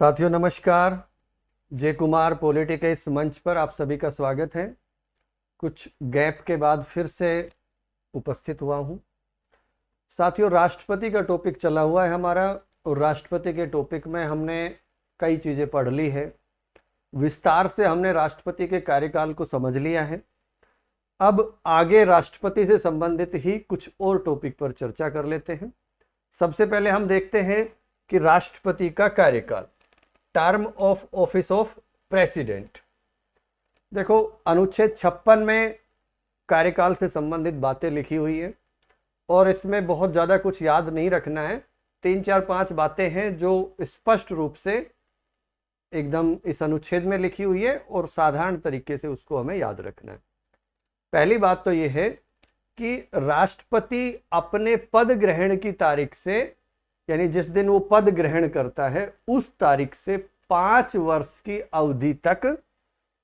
साथियों नमस्कार। जय कुमार पॉलिटी के इस मंच पर आप सभी का स्वागत है। कुछ गैप के बाद फिर से उपस्थित हुआ हूं। साथियों, राष्ट्रपति का टॉपिक चला हुआ है हमारा, और राष्ट्रपति के टॉपिक में हमने कई चीज़ें पढ़ ली है। विस्तार से हमने राष्ट्रपति के कार्यकाल को समझ लिया है। अब आगे राष्ट्रपति से संबंधित ही कुछ और टॉपिक पर चर्चा कर लेते हैं। सबसे पहले हम देखते हैं कि राष्ट्रपति का कार्यकाल, term of office of president. देखो, अनुच्छेद 56 में कार्यकाल से संबंधित बातें लिखी हुई है और इसमें बहुत ज़्यादा कुछ याद नहीं रखना है। 3-4-5 बातें हैं जो स्पष्ट रूप से एकदम इस अनुच्छेद में लिखी हुई है और साधारण तरीके से उसको हमें याद रखना है। पहली बात तो ये है कि राष्ट्रपति अपने पद ग्रहण की तारीख से, यानी जिस दिन वो पद ग्रहण करता है उस तारीख से 5 वर्ष की अवधि तक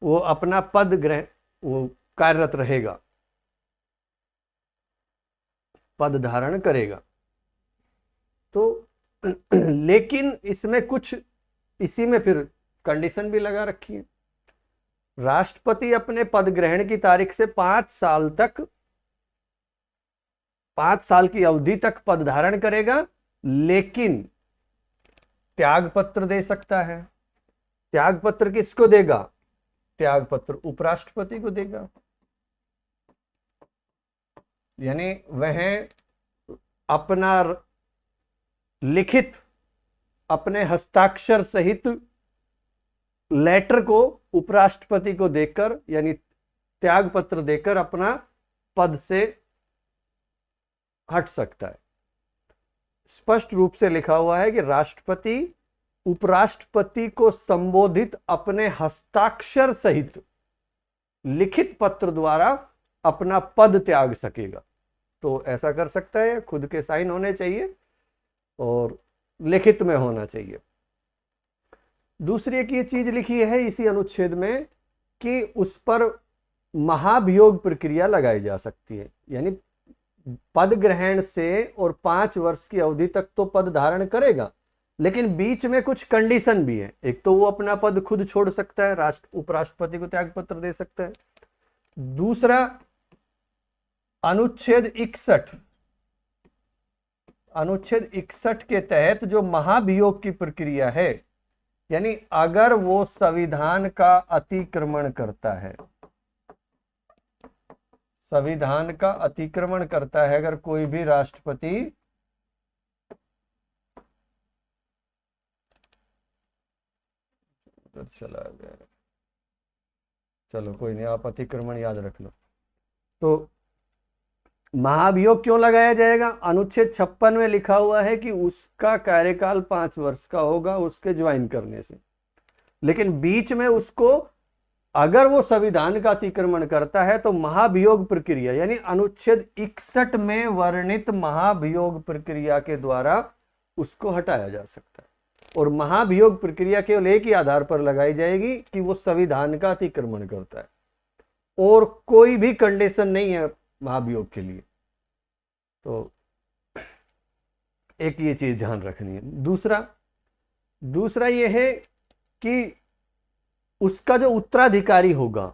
वो अपना पद ग्रहण वो कार्यरत रहेगा, पद धारण करेगा। तो लेकिन इसमें कुछ, इसी में फिर कंडीशन भी लगा रखी है। राष्ट्रपति अपने पद ग्रहण की तारीख से 5 साल तक, 5 साल की अवधि तक पद धारण करेगा, लेकिन त्याग पत्र दे सकता है। त्याग पत्र किसको देगा? त्याग पत्र उपराष्ट्रपति को देगा। यानी वह अपना लिखित, अपने हस्ताक्षर सहित लेटर को उपराष्ट्रपति को देकर, यानी त्याग पत्र देकर अपना पद से हट सकता है। स्पष्ट रूप से लिखा हुआ है कि राष्ट्रपति उपराष्ट्रपति को संबोधित अपने हस्ताक्षर सहित लिखित पत्र द्वारा अपना पद त्याग सकेगा। तो ऐसा कर सकता है, खुद के साइन होने चाहिए और लिखित में होना चाहिए। दूसरी एक ये चीज लिखी है इसी अनुच्छेद में कि उस पर महाभियोग प्रक्रिया लगाई जा सकती है। यानी पद ग्रहण से और 5 वर्ष की अवधि तक तो पद धारण करेगा, लेकिन बीच में कुछ कंडीशन भी है। एक तो वो अपना पद खुद छोड़ सकता है, उपराष्ट्रपति को त्याग पत्र दे सकता है। दूसरा, अनुच्छेद 61 के तहत जो महाभियोग की प्रक्रिया है, यानी अगर वो संविधान का अतिक्रमण करता है, संविधान का अतिक्रमण करता है अगर कोई भी राष्ट्रपति, चला गया, चलो कोई नहीं, आप अतिक्रमण याद रख लो। तो महाभियोग क्यों लगाया जाएगा? अनुच्छेद 56 में लिखा हुआ है कि उसका कार्यकाल 5 वर्ष का होगा उसके ज्वाइन करने से, लेकिन बीच में उसको अगर वो संविधान का अतिक्रमण करता है तो महाभियोग प्रक्रिया, यानी अनुच्छेद 61 में वर्णित महाभियोग प्रक्रिया के द्वारा उसको हटाया जा सकता है। और महाभियोग प्रक्रिया केवल एक ही आधार पर लगाई जाएगी कि वो संविधान का अतिक्रमण करता है, और कोई भी कंडीशन नहीं है महाभियोग के लिए। तो एक ये चीज ध्यान रखनी है। दूसरा ये है कि उसका जो उत्तराधिकारी होगा,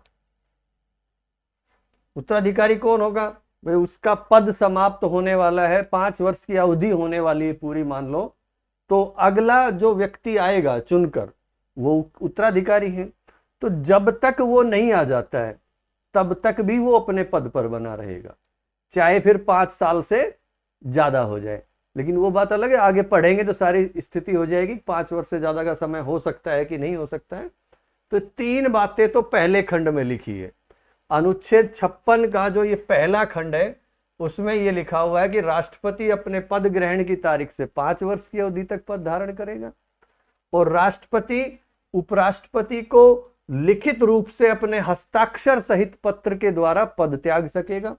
उत्तराधिकारी कौन होगा भाई? उसका पद समाप्त होने वाला है, 5 वर्ष की अवधि होने वाली है पूरी, मान लो, तो अगला जो व्यक्ति आएगा चुनकर वो उत्तराधिकारी है। तो जब तक वो नहीं आ जाता है तब तक भी वो अपने पद पर बना रहेगा, चाहे फिर 5 साल से ज्यादा हो जाए। लेकिन वो बात अलग है, आगे पढ़ेंगे तो सारी स्थिति हो जाएगी, 5 वर्ष से ज्यादा का समय हो सकता है कि नहीं हो सकता है। तो 3 बातें तो पहले खंड में लिखी है। अनुच्छेद 56 का जो ये पहला खंड है उसमें ये लिखा हुआ है कि राष्ट्रपति अपने पद ग्रहण की तारीख से 5 वर्ष की अवधि तक पद धारण करेगा, और राष्ट्रपति उपराष्ट्रपति को लिखित रूप से अपने हस्ताक्षर सहित पत्र के द्वारा पद त्याग सकेगा।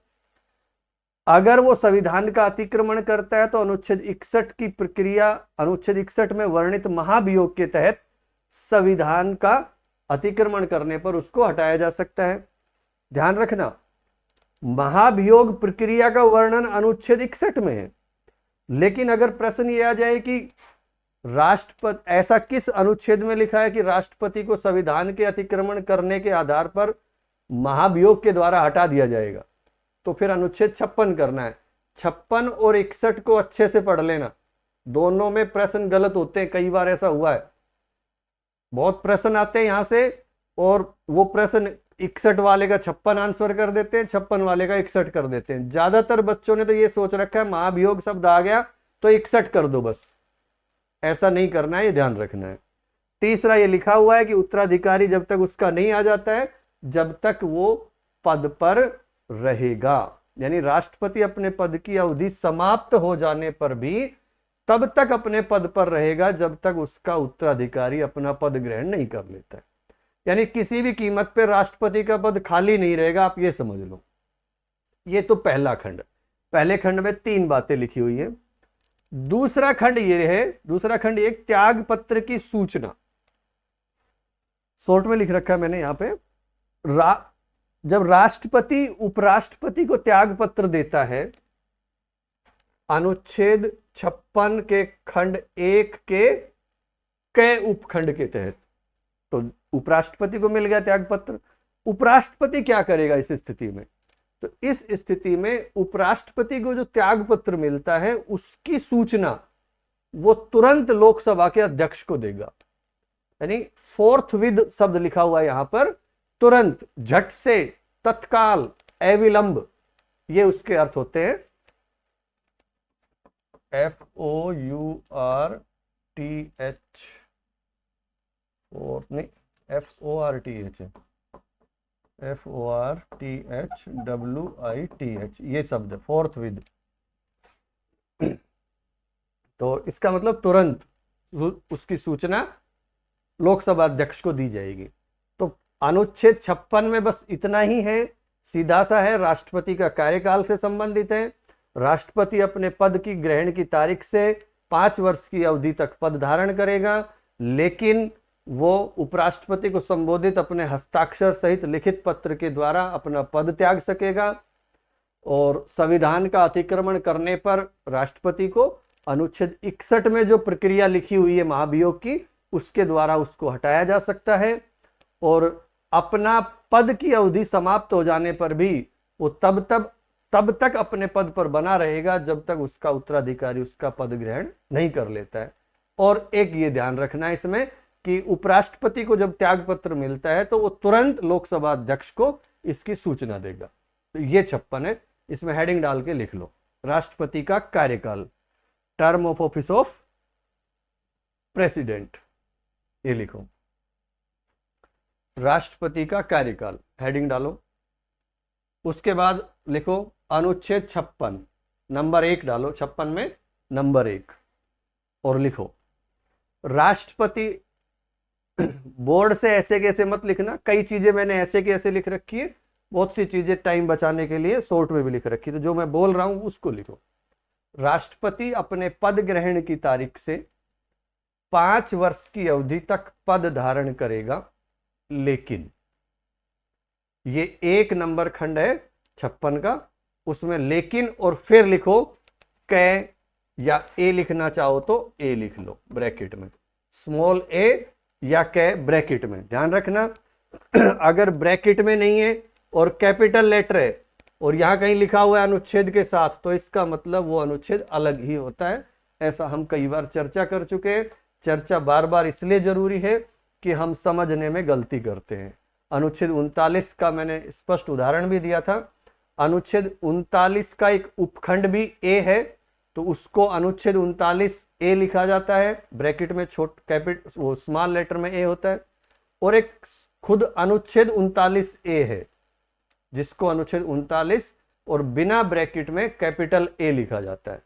अगर वो संविधान का अतिक्रमण करता है तो अनुच्छेद 61 की प्रक्रिया, अनुच्छेद 61 में वर्णित महाभियोग के तहत संविधान का अतिक्रमण करने पर उसको हटाया जा सकता है। ध्यान रखना, महाभियोग प्रक्रिया का वर्णन अनुच्छेद 61 में है, लेकिन अगर प्रश्न ये आ जाए कि राष्ट्रपति, ऐसा किस अनुच्छेद में लिखा है कि राष्ट्रपति को संविधान के अतिक्रमण करने के आधार पर महाभियोग के द्वारा हटा दिया जाएगा? तो फिर अनुच्छेद 56 करना है। 56 और 61 को अच्छे से पढ़ लेना, दोनों में प्रश्न गलत होते हैं, कई बार ऐसा हुआ है। बहुत प्रश्न आते हैं यहां से, और वो प्रश्न 61 वाले का 56 आंसर कर देते हैं, 56 वाले का 61 कर देते हैं। ज्यादातर बच्चों ने तो ये सोच रखा है महाभियोग शब्द आ गया तो 61 कर दो बस। ऐसा नहीं करना है, ये ध्यान रखना है। तीसरा ये लिखा हुआ है कि उत्तराधिकारी जब तक उसका नहीं आ जाता है, जब तक वो पद पर रहेगा, यानी राष्ट्रपति अपने पद की अवधि समाप्त हो जाने पर भी तब तक अपने पद पर रहेगा जब तक उसका उत्तराधिकारी अपना पद ग्रहण नहीं कर लेता है। यानी किसी भी कीमत पर राष्ट्रपति का पद खाली नहीं रहेगा, आप ये समझ लो। ये तो पहला खंड। पहले खंड में 3 बातें लिखी हुई है। दूसरा खंड ये है, दूसरा खंड एक त्याग पत्र की सूचना, शॉर्ट में लिख रखा है मैंने यहां पे। जब राष्ट्रपति उपराष्ट्रपति को त्याग पत्र देता है, अनुच्छेद 56 के खंड 1 के उपखंड के तहत, तो उपराष्ट्रपति को मिल गया त्याग पत्र। उपराष्ट्रपति क्या करेगा इस स्थिति में? तो इस स्थिति में उपराष्ट्रपति को जो त्याग पत्र मिलता है उसकी सूचना वो तुरंत लोकसभा के अध्यक्ष को देगा। यानी फोर्थविद शब्द लिखा हुआ है यहां पर, तुरंत, झट से, तत्काल, अविलंब, ये उसके अर्थ होते हैं। FOURTH, नहीं FORTH, FORTHWITH, ये शब्द फोर्थविद। तो इसका मतलब तुरंत उसकी सूचना लोकसभा अध्यक्ष को दी जाएगी। तो अनुच्छेद 56 में बस इतना ही है, सीधा सा है, राष्ट्रपति का कार्यकाल से संबंधित है। राष्ट्रपति अपने पद की ग्रहण की तारीख से 5 वर्ष की अवधि तक पद धारण करेगा, लेकिन वो उपराष्ट्रपति को संबोधित अपने हस्ताक्षर सहित लिखित पत्र के द्वारा अपना पद त्याग सकेगा। और संविधान का अतिक्रमण करने पर राष्ट्रपति को अनुच्छेद 61 में जो प्रक्रिया लिखी हुई है महाभियोग की, उसके द्वारा उसको हटाया जा सकता है। और अपना पद की अवधि समाप्त हो जाने पर भी वो तब तक अपने पद पर बना रहेगा जब तक उसका उत्तराधिकारी उसका पद ग्रहण नहीं कर लेता है। और एक ये ध्यान रखना है इसमें कि उपराष्ट्रपति को जब त्याग पत्र मिलता है तो वो तुरंत लोकसभा अध्यक्ष को इसकी सूचना देगा। तो ये 56 है, इसमें हेडिंग डाल के लिख लो, राष्ट्रपति का कार्यकाल, term of office of president, ये लिखो, राष्ट्रपति का कार्यकाल, हेडिंग डालो। उसके बाद लिखो अनुच्छेद 56, नंबर 1 डालो, 56 में नंबर 1, और लिखो राष्ट्रपति। बोर्ड से ऐसे कैसे मत लिखना, कई चीजें मैंने ऐसे के ऐसे लिख रखी है, बहुत सी चीजें टाइम बचाने के लिए शॉर्ट में भी लिख रखी है, तो जो मैं बोल रहा हूं उसको लिखो। राष्ट्रपति अपने पद ग्रहण की तारीख से 5 वर्ष की अवधि तक पद धारण करेगा, लेकिन ये 1 नंबर खंड है 56 का, उसमें लेकिन और फिर लिखो कै, या ए लिखना चाहो तो ए लिख लो ब्रैकेट में, स्मॉल ए या कै ब्रैकेट में, ध्यान रखना। अगर ब्रैकेट में नहीं है और कैपिटल लेटर है और यहां कहीं लिखा हुआ है अनुच्छेद के साथ, तो इसका मतलब वो अनुच्छेद अलग ही होता है। ऐसा हम कई बार चर्चा कर चुके हैं। चर्चा बार बार इसलिए जरूरी है कि हम समझने में गलती करते हैं। अनुच्छेद 39 का मैंने स्पष्ट उदाहरण भी दिया था। अनुच्छेद 39 का एक उपखंड भी ए है, तो उसको अनुच्छेद 39 ए लिखा जाता है, ब्रैकेट में वो स्मॉल लेटर में ए होता है। और एक खुद अनुच्छेद 39 ए है, जिसको अनुच्छेद 39 और बिना ब्रैकेट में कैपिटल ए लिखा जाता है।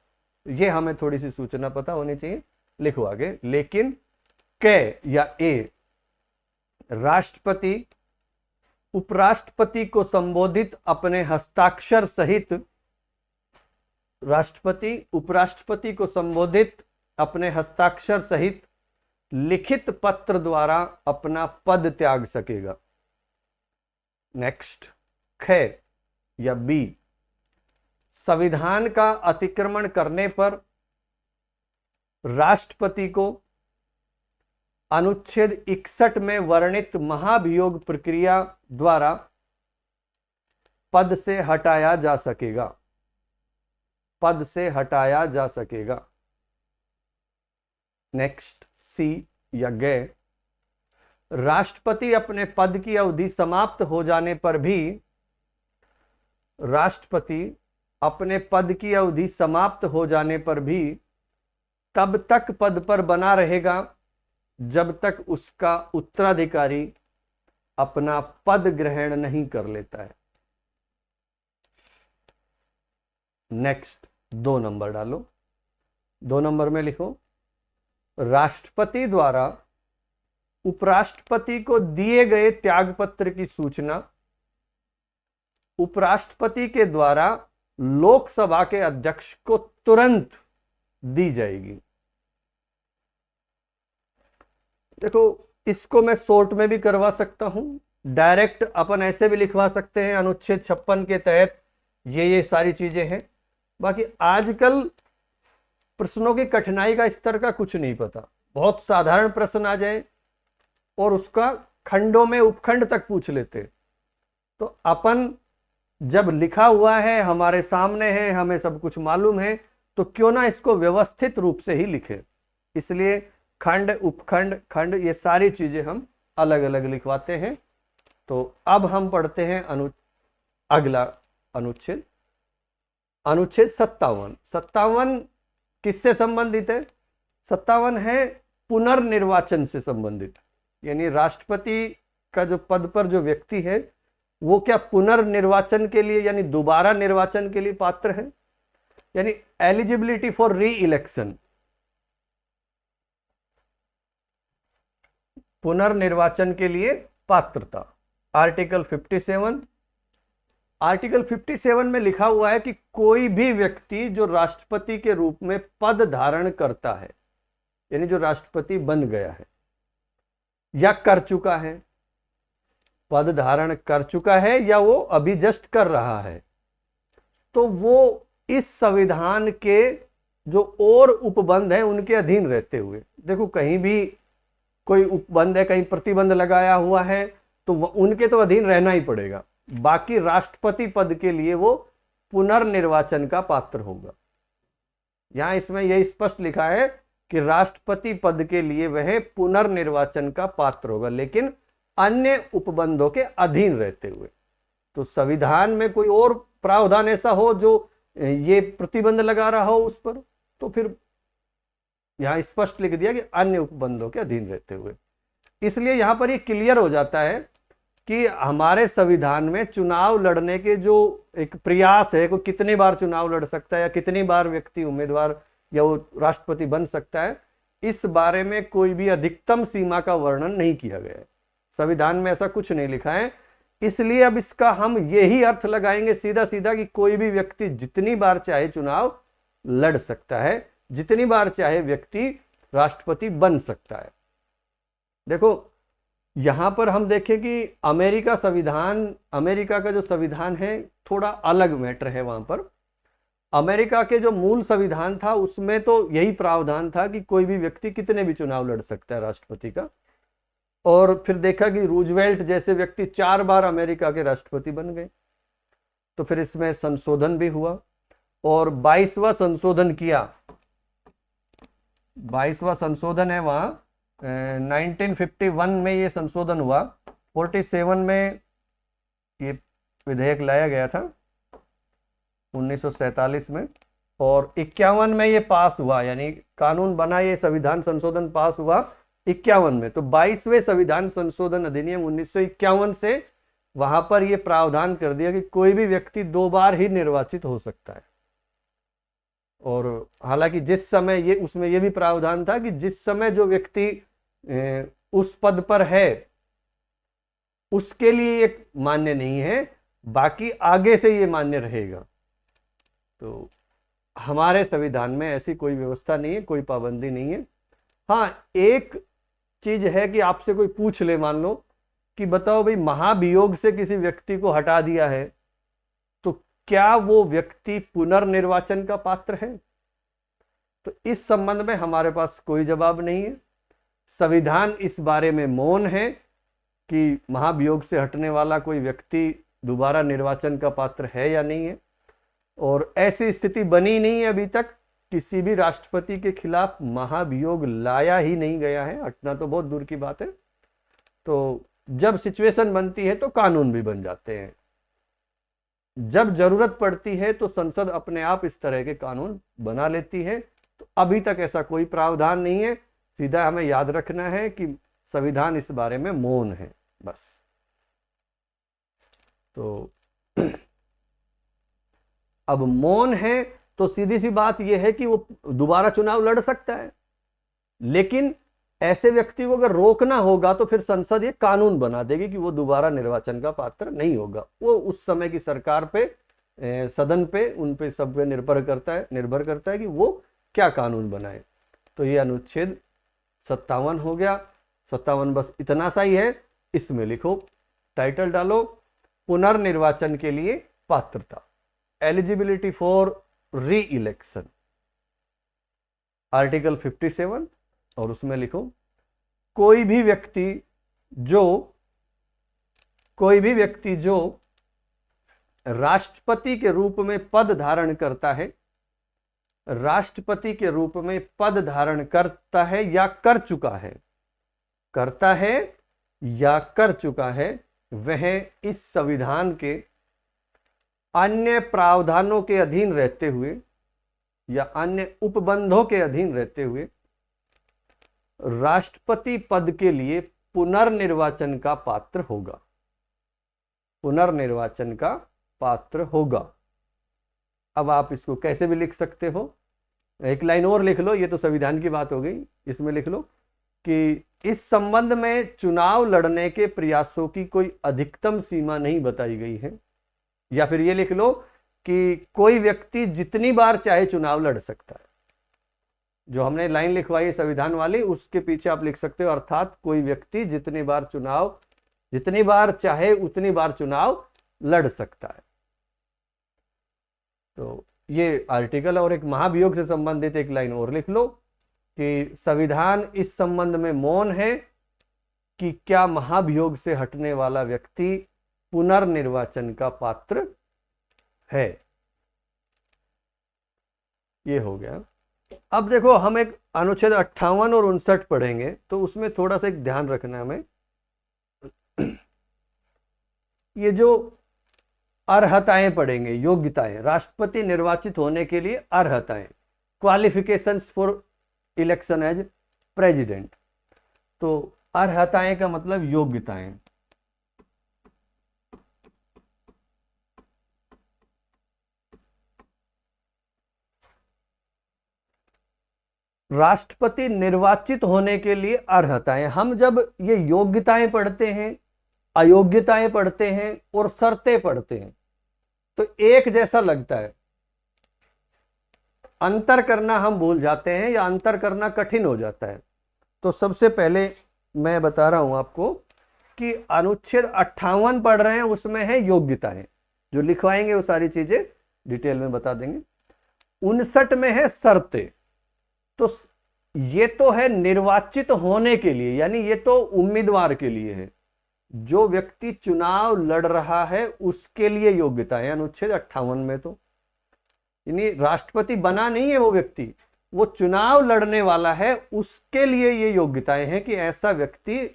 ये हमें थोड़ी सी सूचना पता होनी चाहिए। लिखो आगे, लेकिन कै या ए, राष्ट्रपति उपराष्ट्रपति को संबोधित अपने हस्ताक्षर सहित, राष्ट्रपति उपराष्ट्रपति को संबोधित अपने हस्ताक्षर सहित लिखित पत्र द्वारा अपना पद त्याग सकेगा। नेक्स्ट, ख या बी, संविधान का अतिक्रमण करने पर राष्ट्रपति को अनुच्छेद 61 में वर्णित महाभियोग प्रक्रिया द्वारा पद से हटाया जा सकेगा, पद से हटाया जा सकेगा। नेक्स्ट सी या गे, राष्ट्रपति अपने पद की अवधि समाप्त हो जाने पर भी, राष्ट्रपति अपने पद की अवधि समाप्त हो जाने पर भी तब तक पद पर बना रहेगा जब तक उसका उत्तराधिकारी अपना पद ग्रहण नहीं कर लेता है। नेक्स्ट 2 नंबर डालो, 2 नंबर में लिखो, राष्ट्रपति द्वारा उपराष्ट्रपति को दिए गए त्यागपत्र की सूचना उपराष्ट्रपति के द्वारा लोकसभा के अध्यक्ष को तुरंत दी जाएगी। देखो, इसको मैं शॉर्ट में भी करवा सकता हूं, डायरेक्ट अपन ऐसे भी लिखवा सकते हैं, अनुच्छेद 56 के तहत ये सारी चीजें हैं। बाकी आजकल प्रश्नों की कठिनाई का स्तर का कुछ नहीं पता, बहुत साधारण प्रश्न आ जाए और उसका खंडों में उपखंड तक पूछ लेते। तो अपन जब लिखा हुआ है, हमारे सामने है, हमें सब कुछ मालूम है, तो क्यों ना इसको व्यवस्थित रूप से ही लिखे। इसलिए खंड, उपखंड, खंड, ये सारी चीजें हम अलग अलग लिखवाते हैं। तो अब हम पढ़ते हैं अगला अनुच्छेद, अनुच्छेद 57। 57 किससे संबंधित है? 57 है पुनर्निर्वाचन से संबंधित, यानी राष्ट्रपति का जो पद पर जो व्यक्ति है वो क्या पुनर्निर्वाचन के लिए यानी दोबारा निर्वाचन के लिए पात्र है, यानी एलिजिबिलिटी फॉर री इलेक्शन, पुनर्निर्वाचन के लिए पात्रता। आर्टिकल 57, आर्टिकल 57 में लिखा हुआ है कि कोई भी व्यक्ति जो राष्ट्रपति के रूप में पद धारण करता है, यानी जो राष्ट्रपति बन गया है या कर चुका है, पद धारण कर चुका है या वो अभी जस्ट कर रहा है, तो वो इस संविधान के जो और उपबंध है उनके अधीन रहते हुए, देखो कहीं भी कोई उपबंध है, कहीं प्रतिबंध लगाया हुआ है, तो उनके तो अधीन रहना ही पड़ेगा। बाकी राष्ट्रपति पद के लिए वो पुनर्निर्वाचन का पात्र होगा। यहां इसमें यह स्पष्ट लिखा है कि राष्ट्रपति पद के लिए वह पुनर्निर्वाचन का पात्र होगा, लेकिन अन्य उपबंधों के अधीन रहते हुए। तो संविधान में कोई और प्रावधान ऐसा हो जो ये प्रतिबंध लगा रहा हो उस पर, तो फिर यहां स्पष्ट लिख दिया कि अन्य उपबंधों के अधीन रहते हुए। इसलिए यहां पर ये क्लियर हो जाता है कि हमारे संविधान में चुनाव लड़ने के जो एक प्रयास है, कोई कितनी बार चुनाव लड़ सकता है या कितनी बार व्यक्ति उम्मीदवार या वो राष्ट्रपति बन सकता है, इस बारे में कोई भी अधिकतम सीमा का वर्णन नहीं किया गया है। संविधान में ऐसा कुछ नहीं लिखा है। इसलिए अब इसका हम यही अर्थ लगाएंगे सीधा सीधा कि कोई भी व्यक्ति जितनी बार चाहे चुनाव लड़ सकता है, जितनी बार चाहे व्यक्ति राष्ट्रपति बन सकता है। देखो यहां पर हम देखें कि अमेरिका संविधान, अमेरिका का जो संविधान है थोड़ा अलग मैटर है। वहां पर अमेरिका के जो मूल संविधान था उसमें तो यही प्रावधान था कि कोई भी व्यक्ति कितने भी चुनाव लड़ सकता है राष्ट्रपति का। और फिर देखा कि रूजवेल्ट जैसे व्यक्ति 4 बार अमेरिका के राष्ट्रपति बन गए, तो फिर इसमें संशोधन भी हुआ और 22वां संशोधन किया। 22वां संशोधन है वहां 1951 में ये संशोधन हुआ। 47 में ये विधेयक लाया गया था 1947 में, और 51 में ये पास हुआ, यानी कानून बना, ये संविधान संशोधन पास हुआ 51 में। तो 22वें संविधान संशोधन अधिनियम 1951 से वहां पर यह प्रावधान कर दिया कि कोई भी व्यक्ति 2 बार ही निर्वाचित हो सकता है। और हालांकि जिस समय ये, उसमें यह भी प्रावधान था कि जिस समय जो व्यक्ति उस पद पर है उसके लिए एक मान्य नहीं है, बाकी आगे से ये मान्य रहेगा। तो हमारे संविधान में ऐसी कोई व्यवस्था नहीं है, कोई पाबंदी नहीं है। हाँ, एक चीज है कि आपसे कोई पूछ ले, मान लो कि बताओ भाई महाभियोग से किसी व्यक्ति को हटा दिया है, तो क्या वो व्यक्ति पुनर्निर्वाचन का पात्र है? तो इस संबंध में हमारे पास कोई जवाब नहीं है। संविधान इस बारे में मौन है कि महाभियोग से हटने वाला कोई व्यक्ति दोबारा निर्वाचन का पात्र है या नहीं है, और ऐसी स्थिति बनी नहीं है अभी तक। किसी भी राष्ट्रपति के खिलाफ महाभियोग लाया ही नहीं गया है, हटना तो बहुत दूर की बात है। तो जब सिचुएशन बनती है तो कानून भी बन जाते हैं, जब जरूरत पड़ती है तो संसद अपने आप इस तरह के कानून बना लेती है। तो अभी तक ऐसा कोई प्रावधान नहीं है, सीधा हमें याद रखना है कि संविधान इस बारे में मौन है, बस। तो अब मौन है तो सीधी सी बात यह है कि वो दोबारा चुनाव लड़ सकता है, लेकिन ऐसे व्यक्ति को अगर रोकना होगा तो फिर संसद ये कानून बना देगी कि वो दोबारा निर्वाचन का पात्र नहीं होगा। वो उस समय की सरकार पे, सदन पे, उन पे सब पे निर्भर करता है कि वो क्या कानून बनाए। तो ये अनुच्छेद 57 हो गया। 57 बस इतना सा ही है। इसमें लिखो, टाइटल डालो, पुनर्निर्वाचन के लिए पात्रता, एलिजिबिलिटी फॉर री इलेक्शन, आर्टिकल 57, और उसमें लिखो कोई भी व्यक्ति जो राष्ट्रपति के रूप में पद धारण करता है, राष्ट्रपति के रूप में पद धारण करता है या कर चुका है, करता है या कर चुका है, वह इस संविधान के अन्य प्रावधानों के अधीन रहते हुए या अन्य उपबंधों के अधीन रहते हुए राष्ट्रपति पद के लिए पुनर्निर्वाचन का पात्र होगा, पुनर्निर्वाचन का पात्र होगा। अब आप इसको कैसे भी लिख सकते हो, एक लाइन और लिख लो, ये तो संविधान की बात हो गई। इसमें लिख लो कि इस संबंध में चुनाव लड़ने के प्रयासों की कोई अधिकतम सीमा नहीं बताई गई है, या फिर ये लिख लो कि कोई व्यक्ति जितनी बार चाहे चुनाव लड़ सकता है। जो हमने लाइन लिखवाई है संविधान वाली, उसके पीछे आप लिख सकते हो अर्थात कोई व्यक्ति जितनी बार चाहे उतनी बार चुनाव लड़ सकता है। तो ये आर्टिकल, और एक महाभियोग से संबंधित एक लाइन और लिख लो कि संविधान इस संबंध में मौन है कि क्या महाभियोग से हटने वाला व्यक्ति पुनर्निर्वाचन का पात्र है। ये हो गया। अब देखो, हम एक अनुच्छेद 58 और 59 पढ़ेंगे, तो उसमें थोड़ा सा एक ध्यान रखना है हमें। ये जो अर्हताएं पढ़ेंगे, योग्यताएं, राष्ट्रपति निर्वाचित होने के लिए अर्हताएं, qualifications for election as president. तो अर्हताएं का मतलब योग्यताएं। राष्ट्रपति निर्वाचित होने के लिए अर्हताएं। हम जब ये योग्यताएं पढ़ते हैं, अयोग्यताएं पढ़ते हैं और शर्तें पढ़ते हैं तो एक जैसा लगता है, अंतर करना हम भूल जाते हैं या अंतर करना कठिन हो जाता है। तो सबसे पहले मैं बता रहा हूं आपको कि अनुच्छेद 58 पढ़ रहे हैं, उसमें है योग्यताएं। जो लिखवाएंगे वो सारी चीजें डिटेल में बता देंगे। 59 में है शर्तें। तो ये तो है निर्वाचित होने के लिए, यानी ये तो उम्मीदवार के लिए है, जो व्यक्ति चुनाव लड़ रहा है उसके लिए योग्यता है अनुच्छेद 58 में। तो यानी राष्ट्रपति बना नहीं है वो व्यक्ति, वो चुनाव लड़ने वाला है, उसके लिए ये योग्यताएं हैं कि ऐसा व्यक्ति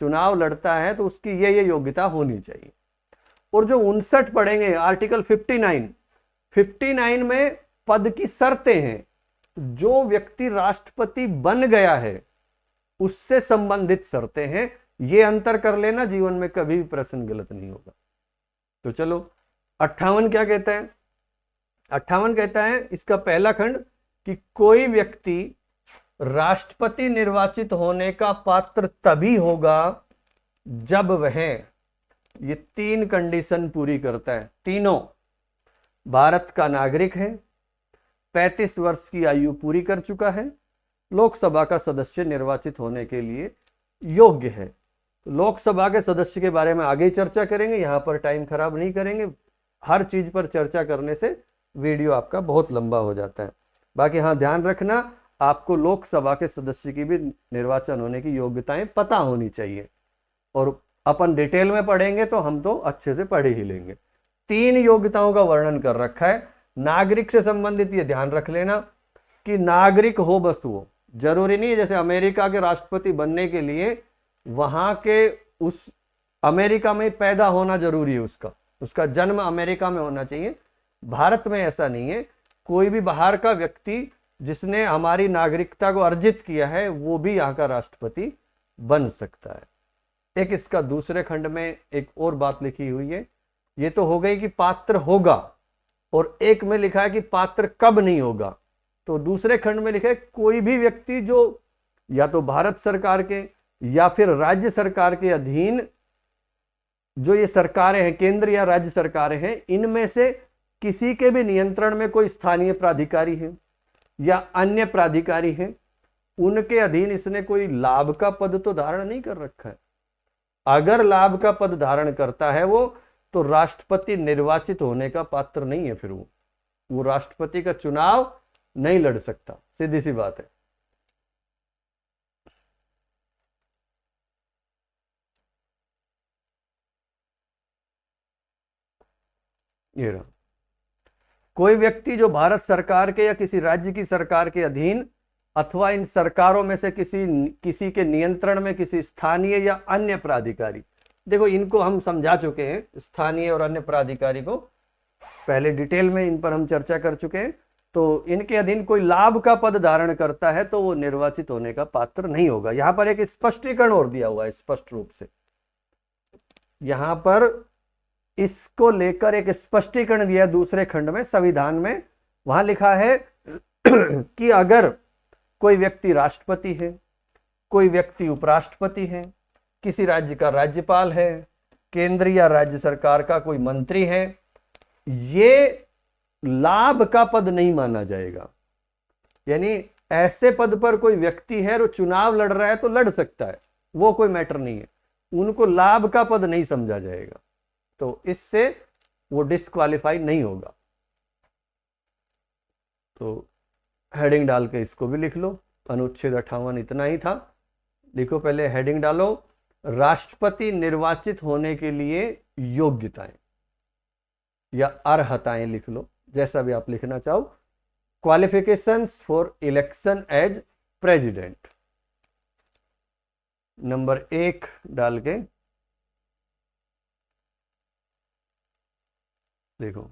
चुनाव लड़ता है तो उसकी ये योग्यता होनी चाहिए। और जो 59 पढ़ेंगे, आर्टिकल 59 में पद की शर्तें हैं। जो व्यक्ति राष्ट्रपति बन गया है उससे संबंधित शर्तें हैं। ये अंतर कर लेना, जीवन में कभी भी प्रश्न गलत नहीं होगा। तो चलो 58 क्या कहता है? 58 कहता है, इसका पहला खंड, कि कोई व्यक्ति राष्ट्रपति निर्वाचित होने का पात्र तभी होगा जब वह ये 3 कंडीशन पूरी करता है। तीनों, भारत का नागरिक है, 35 वर्ष की आयु पूरी कर चुका है, लोकसभा का सदस्य निर्वाचित होने के लिए योग्य है। तो लोकसभा के सदस्य के बारे में आगे चर्चा करेंगे, यहां पर टाइम खराब नहीं करेंगे। हर चीज पर चर्चा करने से वीडियो आपका बहुत लंबा हो जाता है। बाकी हाँ, ध्यान रखना, आपको लोकसभा के सदस्य की भी निर्वाचन होने की योग्यताएं पता होनी चाहिए। और अपन डिटेल में पढ़ेंगे तो हम तो अच्छे से पढ़ ही लेंगे। 3 योग्यताओं का वर्णन कर रखा है। नागरिक से संबंधित ये ध्यान रख लेना कि नागरिक हो बस, वो जरूरी नहीं है जैसे अमेरिका के राष्ट्रपति बनने के लिए वहां के उस अमेरिका में पैदा होना जरूरी है, उसका जन्म अमेरिका में होना चाहिए। भारत में ऐसा नहीं है, कोई भी बाहर का व्यक्ति जिसने हमारी नागरिकता को अर्जित किया है वो भी यहाँ का राष्ट्रपति बन सकता है। एक इसका दूसरे खंड में एक और बात लिखी हुई है, ये तो हो गई कि पात्र होगा, और एक में लिखा है कि पात्र कब नहीं होगा। तो दूसरे खंड में लिखा है कोई भी व्यक्ति जो या तो भारत सरकार के या फिर राज्य सरकार के अधीन जो ये सरकारें हैं, केंद्र या राज्य सरकारें हैं, इनमें से किसी के भी नियंत्रण में कोई स्थानीय प्राधिकारी है या अन्य प्राधिकारी हैं, उनके अधीन इसने कोई लाभ का पद तो धारण नहीं कर रखा है। अगर लाभ का पद धारण करता है वो, तो राष्ट्रपति निर्वाचित होने का पात्र नहीं है। फिर वो राष्ट्रपति का चुनाव नहीं लड़ सकता, सीधी सी बात है। ये रहा, कोई व्यक्ति जो भारत सरकार के या किसी राज्य की सरकार के अधीन अथवा इन सरकारों में से किसी के नियंत्रण में किसी स्थानीय या अन्य प्राधिकारी, देखो इनको हम समझा चुके हैं, स्थानीय और अन्य प्राधिकारी को पहले डिटेल में इन पर हम चर्चा कर चुके हैं। तो इनके अधीन कोई लाभ का पद धारण करता है तो वो निर्वाचित होने का पात्र नहीं होगा। यहां पर एक स्पष्टीकरण और दिया हुआ है स्पष्ट रूप से, यहां पर इसको लेकर एक स्पष्टीकरण दिया दूसरे खंड में संविधान में। वहां लिखा है कि अगर कोई व्यक्ति राष्ट्रपति है, कोई व्यक्ति उपराष्ट्रपति है, किसी राज्य का राज्यपाल है, केंद्र या राज्य सरकार का कोई मंत्री है, ये लाभ का पद नहीं माना जाएगा। यानी ऐसे पद पर कोई व्यक्ति है जो चुनाव लड़ रहा है तो लड़ सकता है, वो कोई मैटर नहीं है, उनको लाभ का पद नहीं समझा जाएगा, तो इससे वो डिस्क्वालीफाई नहीं होगा। तो हेडिंग डाल के इसको भी लिख लो, अनुच्छेद 58 इतना ही था। लिखो पहले हेडिंग डालो, राष्ट्रपति निर्वाचित होने के लिए योग्यताएं या अर्हताएं लिख लो, जैसा भी आप लिखना चाहो। Qualifications for election as president number 1 डाल के देखो,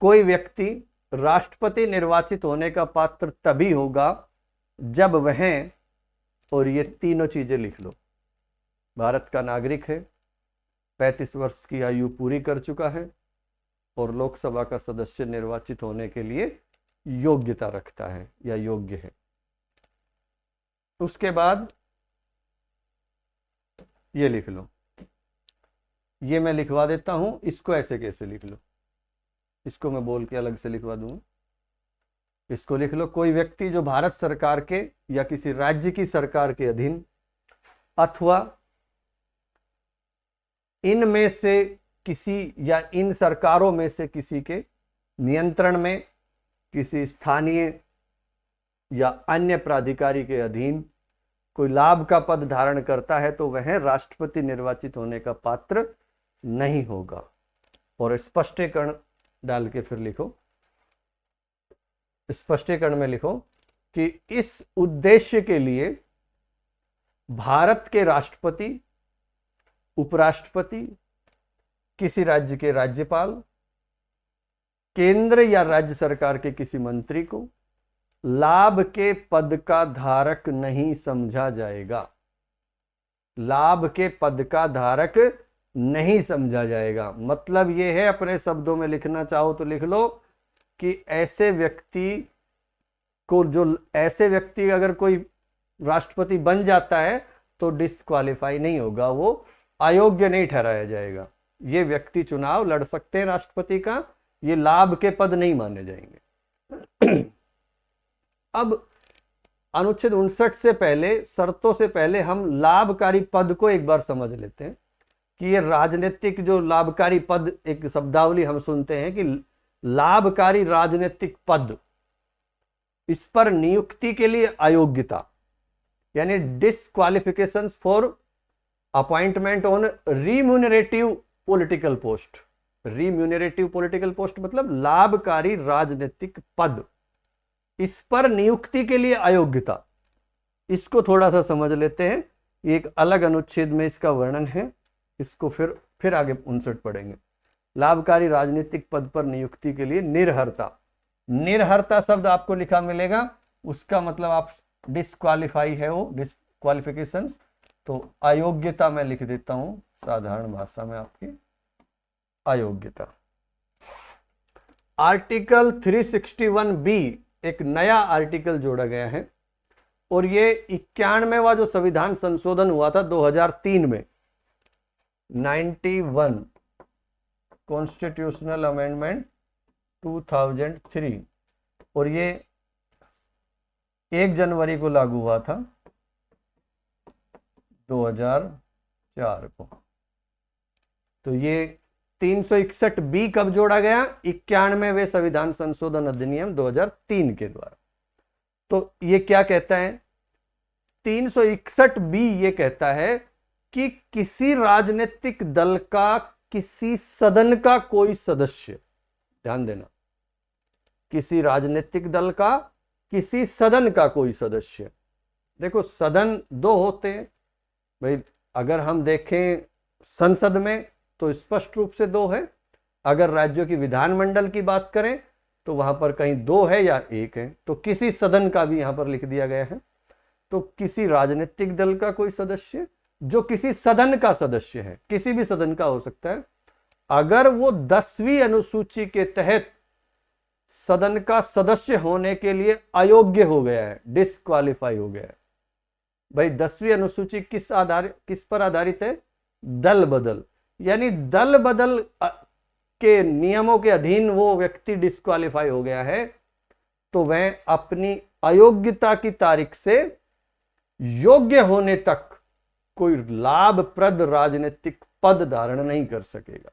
कोई व्यक्ति राष्ट्रपति निर्वाचित होने का पात्र तभी होगा जब वह, और ये तीनों चीजें लिख लो, भारत का नागरिक है, 35 वर्ष की आयु पूरी कर चुका है और लोकसभा का सदस्य निर्वाचित होने के लिए योग्यता रखता है या योग्य है। उसके बाद ये लिख लो, ये मैं लिखवा देता हूं, इसको ऐसे कैसे लिख लो, इसको मैं बोल के अलग से लिखवा दूंगा। इसको लिख लो, कोई व्यक्ति जो भारत सरकार के या किसी राज्य की सरकार के अधीन अथवा इनमें से किसी या इन सरकारों में से किसी के नियंत्रण में किसी स्थानीय या अन्य प्राधिकारी के अधीन कोई लाभ का पद धारण करता है तो वह राष्ट्रपति निर्वाचित होने का पात्र नहीं होगा। और स्पष्टीकरण डाल के फिर लिखो, स्पष्टीकरण में लिखो कि इस उद्देश्य के लिए भारत के राष्ट्रपति, उपराष्ट्रपति, किसी राज्य के राज्यपाल, केंद्र या राज्य सरकार के किसी मंत्री को लाभ के पद का धारक नहीं समझा जाएगा। लाभ के पद का धारक नहीं समझा जाएगा मतलब यह है, अपने शब्दों में लिखना चाहो तो लिख लो कि ऐसे व्यक्ति अगर कोई राष्ट्रपति बन जाता है तो डिस्क्वालीफाई नहीं होगा, वो अयोग्य नहीं ठहराया जाएगा। ये व्यक्ति चुनाव लड़ सकते हैं राष्ट्रपति का, ये लाभ के पद नहीं माने जाएंगे। अब अनुच्छेद 59 से पहले, शर्तों से पहले हम लाभकारी पद को एक बार समझ लेते हैं कि ये राजनीतिक जो लाभकारी पद, एक शब्दावली हम सुनते हैं कि लाभकारी राजनीतिक पद, इस पर नियुक्ति के लिए अयोग्यता, यानी disqualification for appointment on remunerative political post. Remunerative political post मतलब लाभकारी राजनीतिक पद, इस पर नियुक्ति के लिए अयोग्यता। इसको थोड़ा सा समझ लेते हैं, एक अलग अनुच्छेद में इसका वर्णन है, इसको फिर आगे 59 पढ़ेंगे। लाभकारी राजनीतिक पद पर नियुक्ति के लिए निर्हरता। निर्हरता शब्द आपको लिखा मिलेगा, उसका मतलब आप डिस्क्वालीफाई है, वो डिस्क्वालिफिकेशंस, तो अयोग्यता मैं लिख देता हूं साधारण भाषा में आपकी, अयोग्यता। आर्टिकल 361B एक नया आर्टिकल जोड़ा गया है, और ये 91वां जो संविधान संशोधन हुआ था 2003 में, 91 कॉन्स्टिट्यूशनल अमेंडमेंट 2003, और ये 1 जनवरी को लागू हुआ था 2004 को। तो ये 361B कब जोड़ा गया? 91वें संविधान संशोधन अधिनियम 2003 के द्वारा। तो ये क्या कहता है? 361B ये कहता है कि किसी राजनीतिक दल का किसी सदन का कोई सदस्य, ध्यान देना, किसी राजनीतिक दल का किसी सदन का कोई सदस्य, देखो सदन 2 होते हैं भाई, अगर हम देखें संसद में तो स्पष्ट रूप से 2 है, अगर राज्यों की विधानमंडल की बात करें तो वहां पर कहीं 2 है या 1 है, तो किसी सदन का भी यहां पर लिख दिया गया है। तो किसी राजनीतिक दल का कोई सदस्य जो किसी सदन का सदस्य है, किसी भी सदन का हो सकता है, अगर वो 10वीं अनुसूची के तहत सदन का सदस्य होने के लिए अयोग्य हो गया है, डिस्क्वालीफाई हो गया है। भाई 10वीं अनुसूची किस पर आधारित है? दल बदल, यानी दल बदल के नियमों के अधीन वो व्यक्ति डिस्क्वालीफाई हो गया है, तो वह अपनी अयोग्यता की तारीख से योग्य होने तक कोई लाभप्रद राजनीतिक पद धारण नहीं कर सकेगा।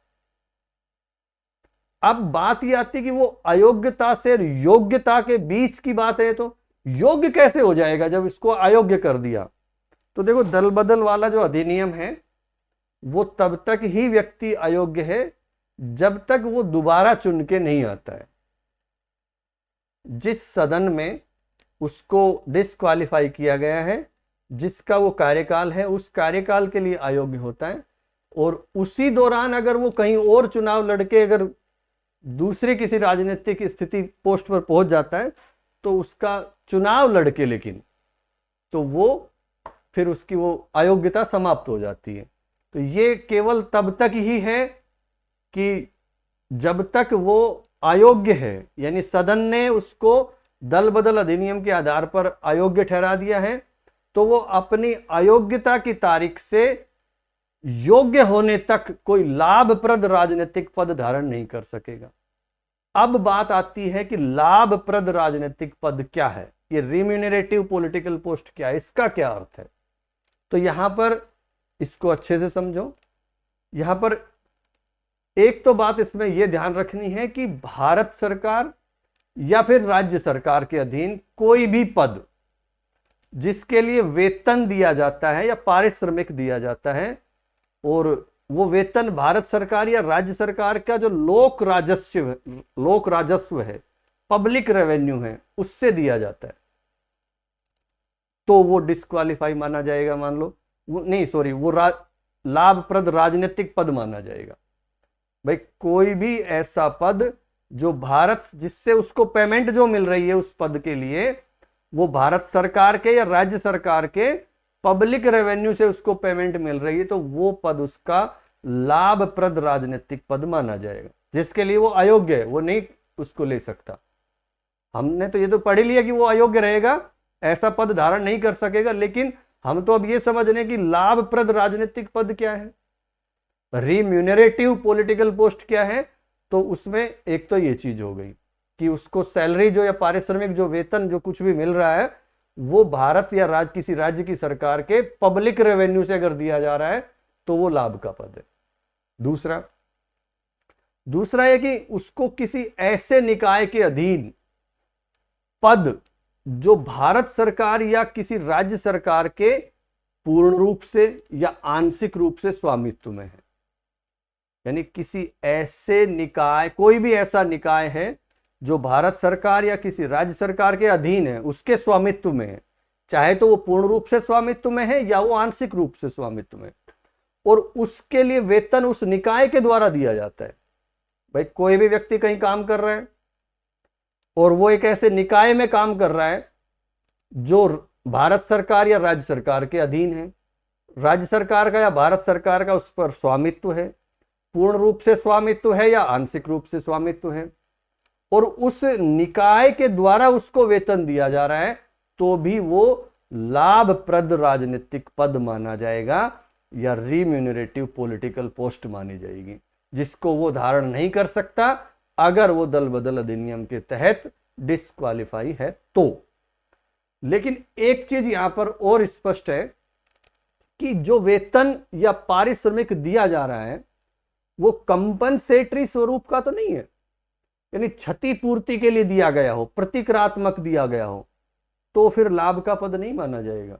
अब बात यह आती कि वो अयोग्यता से योग्यता के बीच की बात है, तो योग्य कैसे हो जाएगा जब इसको अयोग्य कर दिया? तो देखो दल बदल वाला जो अधिनियम है वो तब तक ही व्यक्ति अयोग्य है जब तक वो दोबारा चुन के नहीं आता है। जिस सदन में उसको डिस्क्वालीफाई किया गया है, जिसका वो कार्यकाल है, उस कार्यकाल के लिए अयोग्य होता है, और उसी दौरान अगर वो कहीं और चुनाव लड़के अगर दूसरे किसी राजनीतिक स्थिति पोस्ट पर पहुंच जाता है तो उसका चुनाव लड़के लेकिन तो वो फिर उसकी वो अयोग्यता समाप्त हो जाती है। तो ये केवल तब तक ही है कि जब तक वो अयोग्य है, यानी सदन ने उसको दल बदल अधिनियम के आधार पर अयोग्य ठहरा दिया है, तो वो अपनी अयोग्यता की तारीख से योग्य होने तक कोई लाभप्रद राजनीतिक पद धारण नहीं कर सकेगा। अब बात आती है कि लाभप्रद राजनीतिक पद क्या है, ये रिम्यूनरेटिव पॉलिटिकल पोस्ट क्या है, इसका क्या अर्थ है? तो यहां पर इसको अच्छे से समझो। यहां पर एक तो बात इसमें यह ध्यान रखनी है कि भारत सरकार या फिर राज्य सरकार के अधीन कोई भी पद जिसके लिए वेतन दिया जाता है या पारिश्रमिक दिया जाता है, और वो वेतन भारत सरकार या राज्य सरकार का जो लोक राजस्व है, पब्लिक रेवेन्यू है, उससे दिया जाता है, तो वो डिस्क्वालीफाई माना जाएगा। मान लो वो लाभप्रद राजनीतिक पद माना जाएगा। भाई कोई भी ऐसा पद जो भारत, जिससे उसको पेमेंट जो मिल रही है उस पद के लिए, वो भारत सरकार के या राज्य सरकार के पब्लिक रेवेन्यू से उसको पेमेंट मिल रही है, तो वो पद उसका लाभप्रद राजनीतिक पद माना जाएगा। जिसके लिए वो अयोग्य है वो नहीं उसको ले सकता। हमने तो ये तो पढ़ लिया कि वो अयोग्य रहेगा, ऐसा पद धारण नहीं कर सकेगा, लेकिन हम तो अब ये समझ रहे हैं कि लाभप्रद राजनीतिक पद क्या है, रिम्यूनरेटिव पॉलिटिकल पोस्ट क्या है। तो उसमें एक तो ये चीज हो गई कि उसको सैलरी जो या पारिश्रमिक जो वेतन जो कुछ भी मिल रहा है वो भारत या किसी राज्य की सरकार के पब्लिक रेवेन्यू से अगर दिया जा रहा है तो वो लाभ का पद है। दूसरा है कि उसको किसी ऐसे निकाय के अधीन पद जो भारत सरकार या किसी राज्य सरकार के पूर्ण रूप से या आंशिक रूप से स्वामित्व में है। यानी किसी ऐसे निकाय, कोई भी ऐसा निकाय है जो भारत सरकार या किसी राज्य सरकार के अधीन है, उसके स्वामित्व में है, चाहे तो वो पूर्ण रूप से स्वामित्व में है या वो आंशिक रूप से स्वामित्व में, और उसके लिए वेतन उस निकाय के द्वारा दिया जाता है। भाई कोई भी व्यक्ति कहीं काम कर रहा है और वो एक ऐसे निकाय में काम कर रहा है जो भारत सरकार या राज्य सरकार के अधीन है, राज्य सरकार का या भारत सरकार का उस पर स्वामित्व है, पूर्ण रूप से स्वामित्व है या आंशिक रूप से स्वामित्व है, और उस निकाय के द्वारा उसको वेतन दिया जा रहा है, तो भी वो लाभप्रद राजनीतिक पद माना जाएगा या रिम्यूनरेटिव पॉलिटिकल पोस्ट मानी जाएगी, जिसको वो धारण नहीं कर सकता अगर वो दल बदल अधिनियम के तहत डिस्क्वालीफाई है तो। लेकिन एक चीज यहां पर और स्पष्ट है कि जो वेतन या पारिश्रमिक दिया जा रहा है वो कंपनसेटरी स्वरूप का तो नहीं है, यानी क्षतिपूर्ति के लिए दिया गया हो, प्रतिक्रियात्मक दिया गया हो, तो फिर लाभ का पद नहीं माना जाएगा।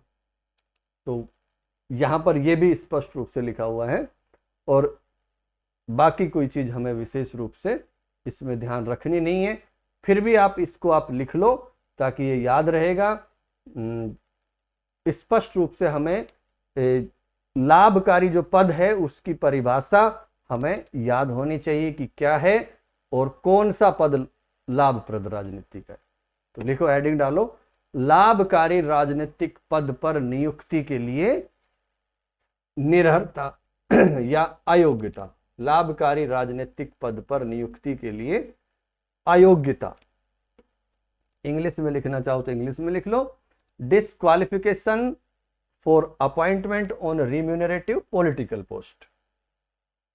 तो यहां पर यह भी स्पष्ट रूप से लिखा हुआ है, और बाकी कोई चीज हमें विशेष रूप से इसमें ध्यान रखनी नहीं है। फिर भी आप इसको आप लिख लो ताकि ये याद रहेगा। स्पष्ट रूप से हमें लाभकारी जो पद है उसकी परिभाषा हमें याद होनी चाहिए कि क्या है और कौन सा पद लाभप्रद राजनीति का है। तो लिखो, हेडिंग डालो, लाभकारी राजनीतिक पद पर नियुक्ति के लिए निरर्हता या अयोग्यता। लाभकारी राजनीतिक पद पर नियुक्ति के लिए अयोग्यता। इंग्लिश में लिखना चाहो तो इंग्लिश में लिख लो, disqualification for appointment on remunerative political post.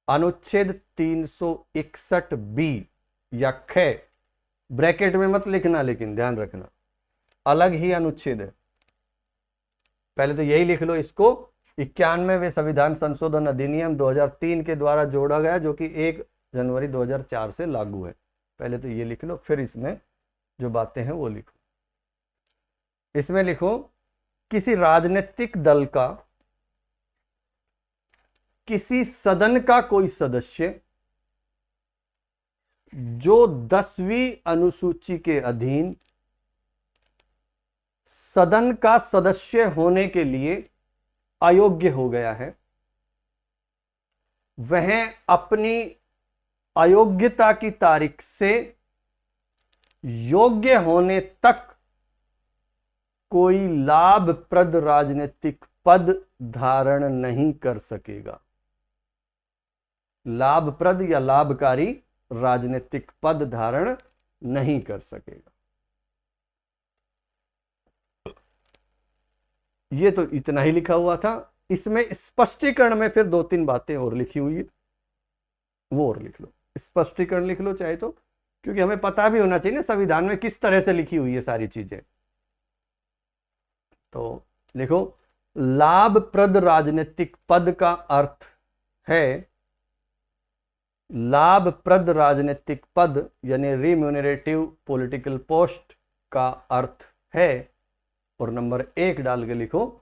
अनुच्छेद 361 बी या ख, ब्रैकेट में मत लिखना, लेकिन ध्यान रखना अलग ही अनुच्छेद है। पहले तो यही लिख लो इसको, 91वें संविधान संशोधन अधिनियम 2003 के द्वारा जोड़ा गया, जो कि 1 जनवरी 2004 से लागू है। पहले तो ये लिख लो, फिर इसमें जो बातें हैं वो लिखो। इसमें लिखो, किसी राजनीतिक दल का किसी सदन का कोई सदस्य जो 10वीं अनुसूची के अधीन सदन का सदस्य होने के लिए अयोग्य हो गया है, वह अपनी अयोग्यता की तारीख से योग्य होने तक कोई लाभप्रद राजनीतिक पद धारण नहीं कर सकेगा। लाभप्रद या लाभकारी राजनीतिक पद धारण नहीं कर सकेगा। ये तो इतना ही लिखा हुआ था। इसमें स्पष्टीकरण में फिर 2-3 बातें और लिखी हुई है, वो और लिख लो। स्पष्टीकरण लिख लो चाहे तो, क्योंकि हमें पता भी होना चाहिए ना संविधान में किस तरह से लिखी हुई है सारी चीजें। तो लिखो, लाभप्रद राजनीतिक पद का अर्थ है, लाभप्रद राजनीतिक पद यानी रिम्यूनरेटिव पॉलिटिकल पोस्ट का अर्थ है, और नंबर 1 डाल के लिखो,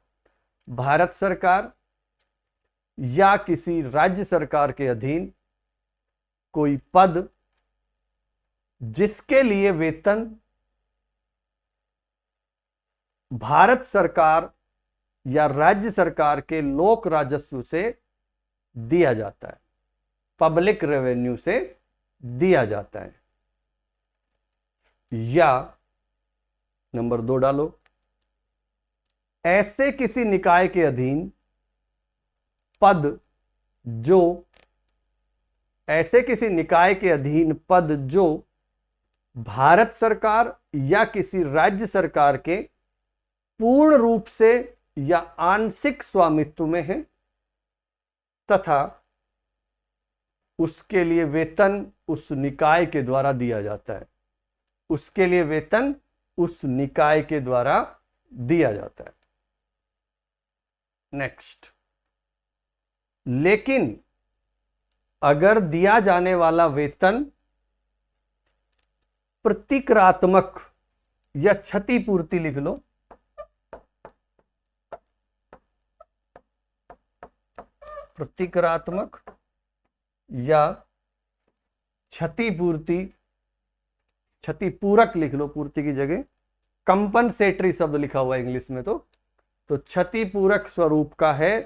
भारत सरकार या किसी राज्य सरकार के अधीन कोई पद जिसके लिए वेतन भारत सरकार या राज्य सरकार के लोक राजस्व से दिया जाता है, पब्लिक रेवेन्यू से दिया जाता है। या नंबर 2 डालो, ऐसे किसी निकाय के अधीन पद जो, ऐसे किसी निकाय के अधीन पद जो भारत सरकार या किसी राज्य सरकार के पूर्ण रूप से या आंशिक स्वामित्व में है तथा उसके लिए वेतन उस निकाय के द्वारा दिया जाता है। उसके लिए वेतन उस निकाय के द्वारा दिया जाता है। नेक्स्ट, लेकिन अगर दिया जाने वाला वेतन प्रतिक्रियात्मक या क्षतिपूर्ति लिख लो, प्रतिकारात्मक या क्षतिपूर्ति, क्षतिपूरक लिख लो पूर्ति की जगह, कंपनसेटरी शब्द लिखा हुआ है इंग्लिश में, तो क्षतिपूरक स्वरूप का है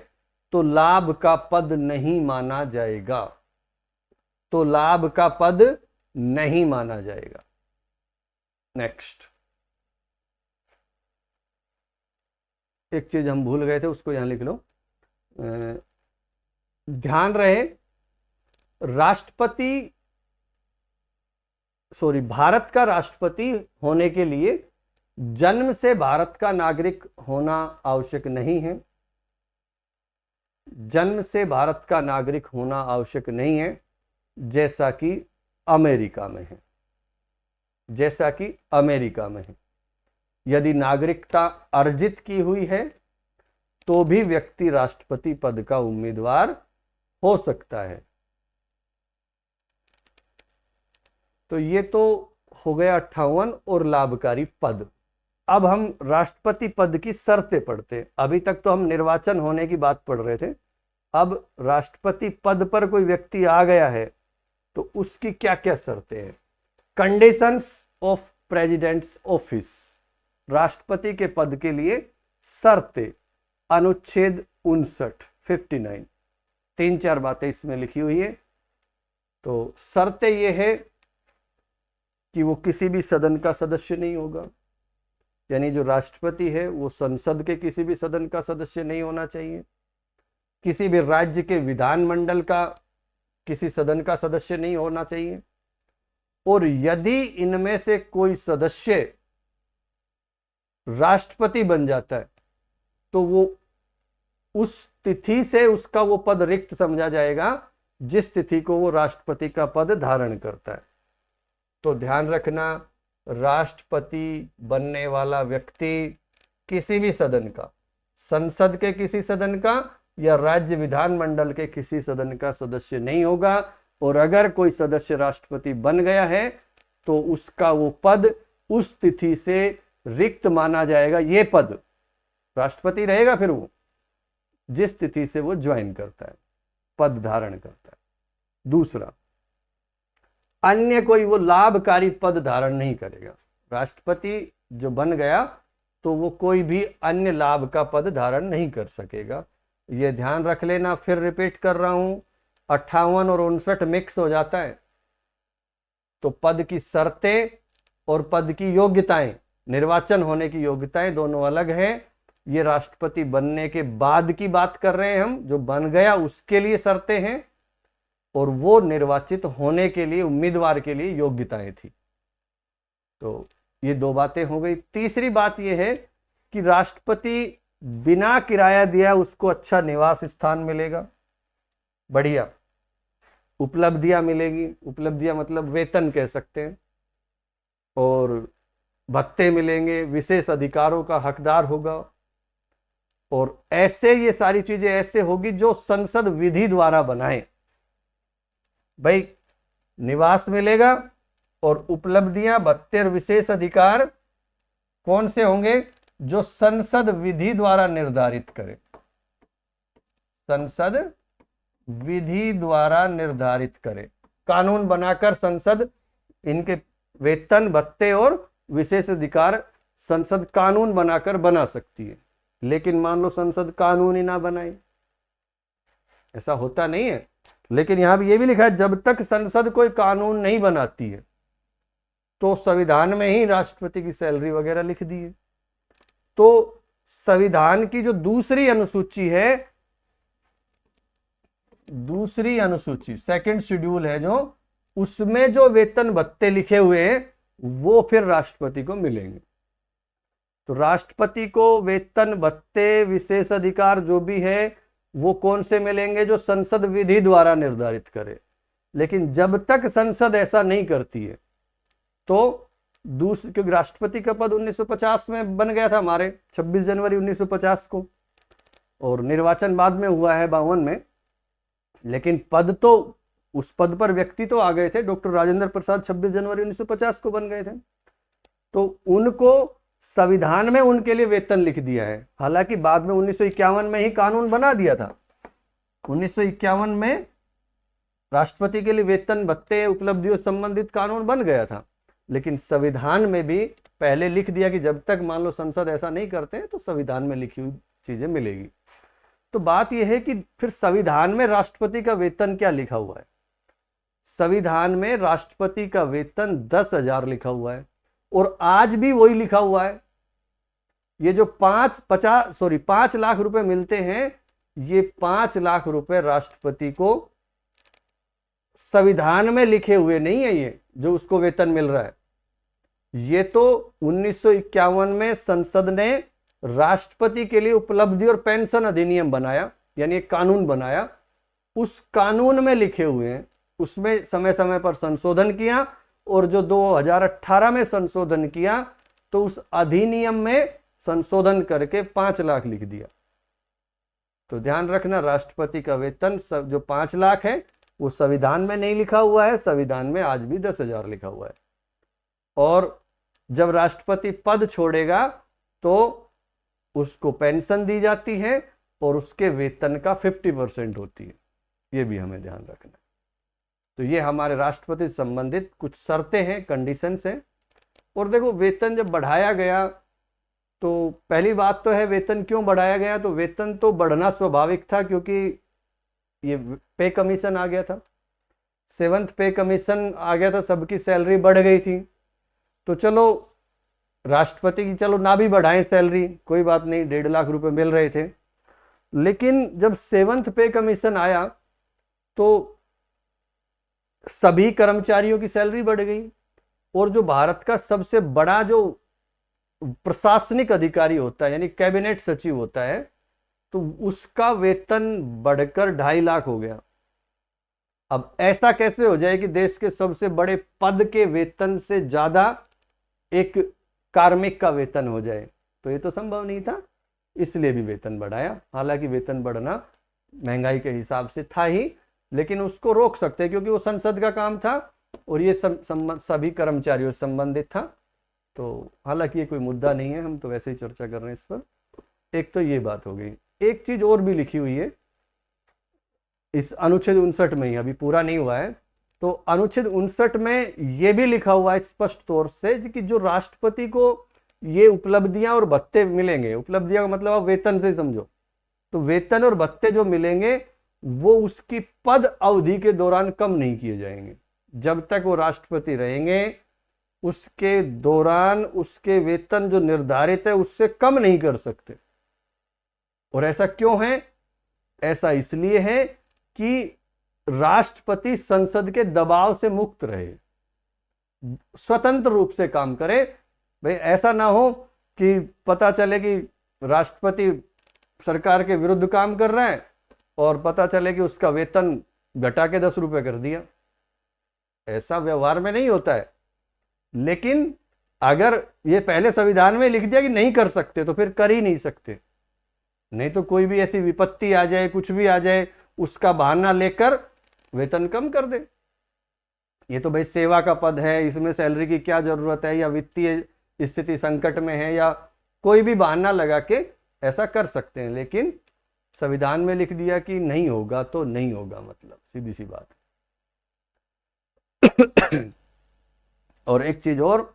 तो लाभ का पद नहीं माना जाएगा, तो लाभ का पद नहीं माना जाएगा। नेक्स्ट, एक चीज हम भूल गए थे, उसको यहां लिख लो, ध्यान रहे भारत का राष्ट्रपति होने के लिए जन्म से भारत का नागरिक होना आवश्यक नहीं है, जन्म से भारत का नागरिक होना आवश्यक नहीं है, जैसा कि अमेरिका में है, जैसा कि अमेरिका में है। यदि नागरिकता अर्जित की हुई है तो भी व्यक्ति राष्ट्रपति पद का उम्मीदवार हो सकता है। तो ये तो हो गया 58 और लाभकारी पद। अब हम राष्ट्रपति पद की शर्तें पढ़ते हैं। अभी तक तो हम निर्वाचन होने की बात पढ़ रहे थे, अब राष्ट्रपति पद पर कोई व्यक्ति आ गया है तो उसकी क्या क्या शर्तें हैं। कंडीशंस ऑफ प्रेसिडेंट्स ऑफिस, राष्ट्रपति के पद के लिए शर्तें, अनुच्छेद 59 तीन चार बातें इसमें लिखी हुई है। तो शर्तें ये है कि वो किसी भी सदन का सदस्य नहीं होगा, यानी जो राष्ट्रपति है वो संसद के किसी भी सदन का सदस्य नहीं होना चाहिए, किसी भी राज्य के विधानमंडल का किसी सदन का सदस्य नहीं होना चाहिए, और यदि इनमें से कोई सदस्य राष्ट्रपति बन जाता है तो वो उस तिथि से उसका वो पद रिक्त समझा जाएगा जिस तिथि को वो राष्ट्रपति का पद धारण करता है। तो ध्यान रखना, राष्ट्रपति बनने वाला व्यक्ति किसी भी सदन का, संसद के किसी सदन का या राज्य विधानमंडल के किसी सदन का सदस्य नहीं होगा, और अगर कोई सदस्य राष्ट्रपति बन गया है तो उसका वो पद उस तिथि से रिक्त माना जाएगा। ये पद राष्ट्रपति रहेगा फिर वो जिस तिथि से वो ज्वाइन करता है, पद धारण करता है। दूसरा, अन्य कोई वो लाभकारी पद धारण नहीं करेगा। राष्ट्रपति जो बन गया तो वो कोई भी अन्य लाभ का पद धारण नहीं कर सकेगा, ये ध्यान रख लेना। फिर रिपीट कर रहा हूं, 58 और 59 मिक्स हो जाता है। तो पद की शर्तें और पद की योग्यताएं, निर्वाचन होने की योग्यताएं दोनों अलग हैं। ये राष्ट्रपति बनने के बाद की बात कर रहे हैं हम, जो बन गया उसके लिए शर्तें हैं, और वो निर्वाचित होने के लिए उम्मीदवार के लिए योग्यताएं थी। तो ये दो बातें हो गई। तीसरी बात ये है कि राष्ट्रपति बिना किराया दिया उसको अच्छा निवास स्थान मिलेगा, बढ़िया उपलब्धियां मिलेगी, उपलब्धियां मतलब वेतन कह सकते हैं, और भत्ते मिलेंगे, विशेष अधिकारों का हकदार होगा, और ऐसे ये सारी चीजें ऐसे होगी जो संसद विधि द्वारा बनाए। भाई निवास मिलेगा और उपलब्धियां, भत्ते और विशेष अधिकार कौन से होंगे? जो संसद विधि द्वारा निर्धारित करे, संसद विधि द्वारा निर्धारित करे, कानून बनाकर संसद इनके वेतन, भत्ते और विशेष अधिकार संसद कानून बनाकर बना सकती है। लेकिन मान लो संसद कानून ही ना बनाए, ऐसा होता नहीं है। लेकिन यहां भी ये भी लिखा है जब तक संसद कोई कानून नहीं बनाती है, तो संविधान में ही राष्ट्रपति की सैलरी वगैरह लिख दी है। तो संविधान की जो दूसरी अनुसूची है, दूसरी अनुसूची सेकंड शेड्यूल है जो, उसमें जो वेतन भत्ते लिखे हुए हैं वो फिर राष्ट्रपति को मिलेंगे। तो राष्ट्रपति को वेतन, भत्ते, विशेष अधिकार जो भी है वो कौन से मिलेंगे? जो संसद विधि द्वारा निर्धारित करे। लेकिन जब तक संसद ऐसा नहीं करती है तो क्योंकि राष्ट्रपति का पद 1950 में बन गया था हमारे, 26 जनवरी 1950 को, और निर्वाचन बाद में हुआ है 52 में। लेकिन पद तो, उस पद पर व्यक्ति तो आ गए थे, डॉक्टर राजेंद्र प्रसाद 26 जनवरी 1950 को बन गए थे। तो उनको संविधान में उनके लिए वेतन लिख दिया है। हालांकि बाद में 1951 में ही कानून बना दिया था। 1951 में राष्ट्रपति के लिए वेतन भत्ते उपलब्धियों संबंधित कानून बन गया था, लेकिन संविधान में भी पहले लिख दिया कि जब तक मान लो संसद ऐसा नहीं करते हैं तो संविधान में लिखी हुई चीजें मिलेगी। तो बात यह है कि फिर संविधान में राष्ट्रपति का वेतन क्या लिखा हुआ है? संविधान में राष्ट्रपति का वेतन 10,000 लिखा हुआ है, और आज भी वही लिखा हुआ है। ये जो 5 लाख रुपए मिलते हैं, ये 5 लाख रुपए राष्ट्रपति को संविधान में लिखे हुए नहीं है। ये जो उसको वेतन मिल रहा है, ये तो 1951 में संसद ने राष्ट्रपति के लिए उपलब्धि और पेंशन अधिनियम बनाया, यानी एक कानून बनाया। उस कानून में लिखे हुए हैं, उसमें समय समय पर संशोधन किया, और जो 2018 में संशोधन किया तो उस अधिनियम में संशोधन करके 5 लाख लिख दिया। तो ध्यान रखना, राष्ट्रपति का वेतन जो 5 लाख है वो संविधान में नहीं लिखा हुआ है, संविधान में आज भी 10,000 लिखा हुआ है। और जब राष्ट्रपति पद छोड़ेगा तो उसको पेंशन दी जाती है, और उसके वेतन का 50% होती है। ये भी हमें ध्यान रखना है। तो ये हमारे राष्ट्रपति से संबंधित कुछ शर्तें हैं, कंडीशंस हैं। और देखो, वेतन जब बढ़ाया गया तो पहली बात तो है वेतन क्यों बढ़ाया गया? तो वेतन तो बढ़ना स्वाभाविक था, क्योंकि ये पे कमीशन आ गया था, 7th पे कमीशन आ गया था, सबकी सैलरी बढ़ गई थी। तो चलो राष्ट्रपति की चलो ना भी बढ़ाएं सैलरी, कोई बात नहीं, 1.5 लाख रुपए मिल रहे थे। लेकिन जब 7th पे कमीशन आया तो सभी कर्मचारियों की सैलरी बढ़ गई, और जो भारत का सबसे बड़ा जो प्रशासनिक अधिकारी होता है, यानी कैबिनेट सचिव होता है, तो उसका वेतन बढ़कर 2.5 लाख हो गया। अब ऐसा कैसे हो जाए कि देश के सबसे बड़े पद के वेतन से ज्यादा एक कार्मिक का वेतन हो जाए? तो ये तो संभव नहीं था, इसलिए भी वेतन बढ़ाया। हालांकि वेतन बढ़ना महंगाई के हिसाब से था ही, लेकिन उसको रोक सकते हैं क्योंकि वो संसद का काम था और ये सभी कर्मचारियों से संबंधित था। तो हालांकि ये कोई मुद्दा नहीं है, हम तो वैसे ही चर्चा कर रहे हैं इस पर। एक तो ये बात हो गई। एक चीज और भी लिखी हुई है इस अनुच्छेद 59 में ही, अभी पूरा नहीं हुआ है। तो अनुच्छेद 59 में यह भी लिखा हुआ है स्पष्ट तौर से कि जो राष्ट्रपति को ये उपलब्धियां और भत्ते मिलेंगे, उपलब्धियां का मतलब आप वेतन से समझो, तो वेतन और भत्ते जो मिलेंगे वो उसकी पद अवधि के दौरान कम नहीं किए जाएंगे। जब तक वो राष्ट्रपति रहेंगे उसके दौरान उसके वेतन जो निर्धारित है उससे कम नहीं कर सकते। और ऐसा क्यों है? ऐसा इसलिए है कि राष्ट्रपति संसद के दबाव से मुक्त रहे, स्वतंत्र रूप से काम करे। भाई ऐसा ना हो कि पता चले कि राष्ट्रपति सरकार के विरुद्ध काम कर रहा है और पता चले कि उसका वेतन घटा के 10 रुपए कर दिया। ऐसा व्यवहार में नहीं होता है। लेकिन अगर ये पहले संविधान में लिख दिया कि नहीं कर सकते तो फिर कर ही नहीं सकते। नहीं तो कोई भी ऐसी विपत्ति आ जाए, कुछ भी आ जाए, उसका बहाना लेकर वेतन कम कर दे। ये तो भाई सेवा का पद है, इसमें सैलरी की क्या जरूरत है, या वित्तीय स्थिति संकट में है, या कोई भी बहाना लगा के ऐसा कर सकते हैं। लेकिन संविधान में लिख दिया कि नहीं होगा तो नहीं होगा, मतलब सीधी सी बात है। और एक चीज और,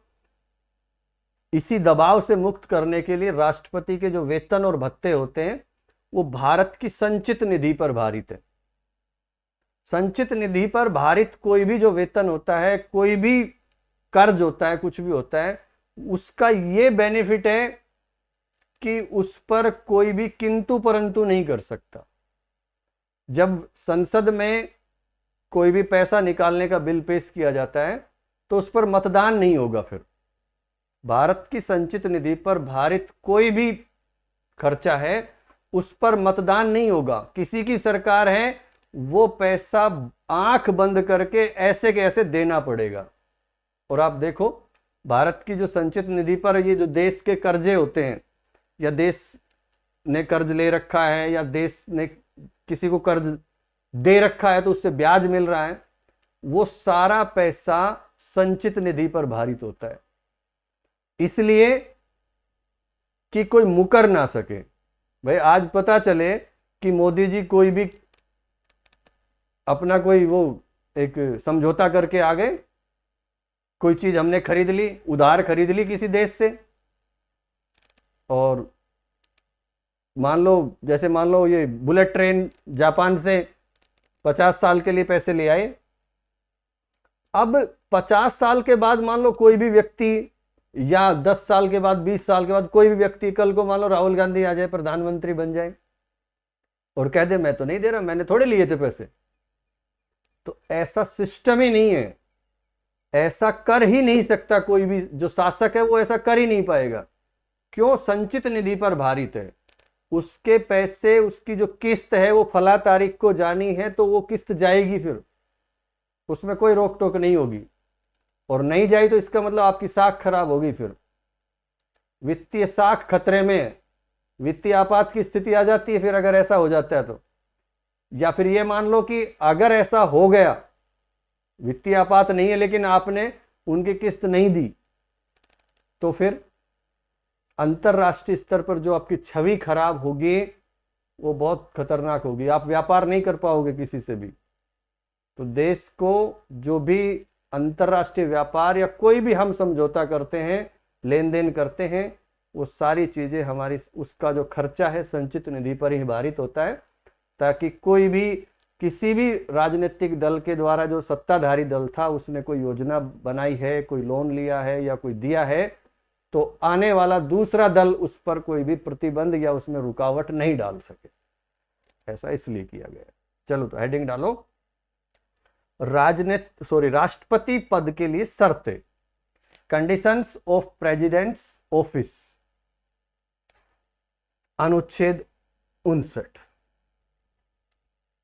इसी दबाव से मुक्त करने के लिए राष्ट्रपति के जो वेतन और भत्ते होते हैं वो भारत की संचित निधि पर भारित है। संचित निधि पर भारित कोई भी जो वेतन होता है, कोई भी कर्ज होता है, कुछ भी होता है, उसका ये बेनिफिट है कि उस पर कोई भी किंतु परंतु नहीं कर सकता। जब संसद में कोई भी पैसा निकालने का बिल पेश किया जाता है तो उस पर मतदान नहीं होगा। फिर भारत की संचित निधि पर भारित कोई भी खर्चा है उस पर मतदान नहीं होगा। किसी की सरकार है, वो पैसा आंख बंद करके ऐसे के ऐसे देना पड़ेगा। और आप देखो भारत की जो संचित निधि पर ये जो देश के कर्जे होते हैं, या देश ने कर्ज ले रखा है या देश ने किसी को कर्ज दे रखा है तो उससे ब्याज मिल रहा है, वो सारा पैसा संचित निधि पर भारित होता है। इसलिए कि कोई मुकर ना सके। भाई आज पता चले कि मोदी जी कोई भी अपना कोई वो एक समझौता करके आ गए, कोई चीज हमने खरीद ली, उधार खरीद ली किसी देश से, और मान लो ये बुलेट ट्रेन जापान से 50 साल के लिए पैसे ले आए। अब 50 साल के बाद मान लो कोई भी व्यक्ति, या 10 साल के बाद, 20 साल के बाद कोई भी व्यक्ति, कल को मान लो राहुल गांधी आ जाए, प्रधानमंत्री बन जाए और कह दे मैं तो नहीं दे रहा, मैंने थोड़े लिए थे पैसे। तो ऐसा सिस्टम ही नहीं है, ऐसा कर ही नहीं सकता कोई भी जो शासक है, वो ऐसा कर ही नहीं पाएगा। क्यों? संचित निधि पर भारित है, उसके पैसे, उसकी जो किस्त है वो फला तारीख को जानी है, तो वो किस्त जाएगी, फिर उसमें कोई रोक टोक नहीं होगी। और नहीं जाई तो इसका मतलब आपकी साख खराब होगी, फिर वित्तीय साख खतरे में है, वित्तीय आपात की स्थिति आ जाती है फिर अगर ऐसा हो जाता है तो। या फिर ये मान लो कि अगर ऐसा हो गया, वित्तीय आपात नहीं है लेकिन आपने उनकी किस्त नहीं दी, तो फिर अंतरराष्ट्रीय स्तर पर जो आपकी छवि खराब होगी वो बहुत खतरनाक होगी, आप व्यापार नहीं कर पाओगे किसी से भी। तो देश को जो भी अंतरराष्ट्रीय व्यापार या कोई भी हम समझौता करते हैं, लेन देन करते हैं, वो सारी चीजें हमारी, उसका जो खर्चा है संचित निधि पर ही भारित होता है, ताकि कोई भी, किसी भी राजनीतिक दल के द्वारा, जो सत्ताधारी दल था, उसने कोई योजना बनाई है, कोई लोन लिया है या कोई दिया है, तो आने वाला दूसरा दल उस पर कोई भी प्रतिबंध या उसमें रुकावट नहीं डाल सके। ऐसा इसलिए किया गया। चलो तो हेडिंग डालो, राष्ट्रपति पद के लिए शर्तें, कंडीशंस ऑफ प्रेसिडेंट्स ऑफिस, अनुच्छेद 59।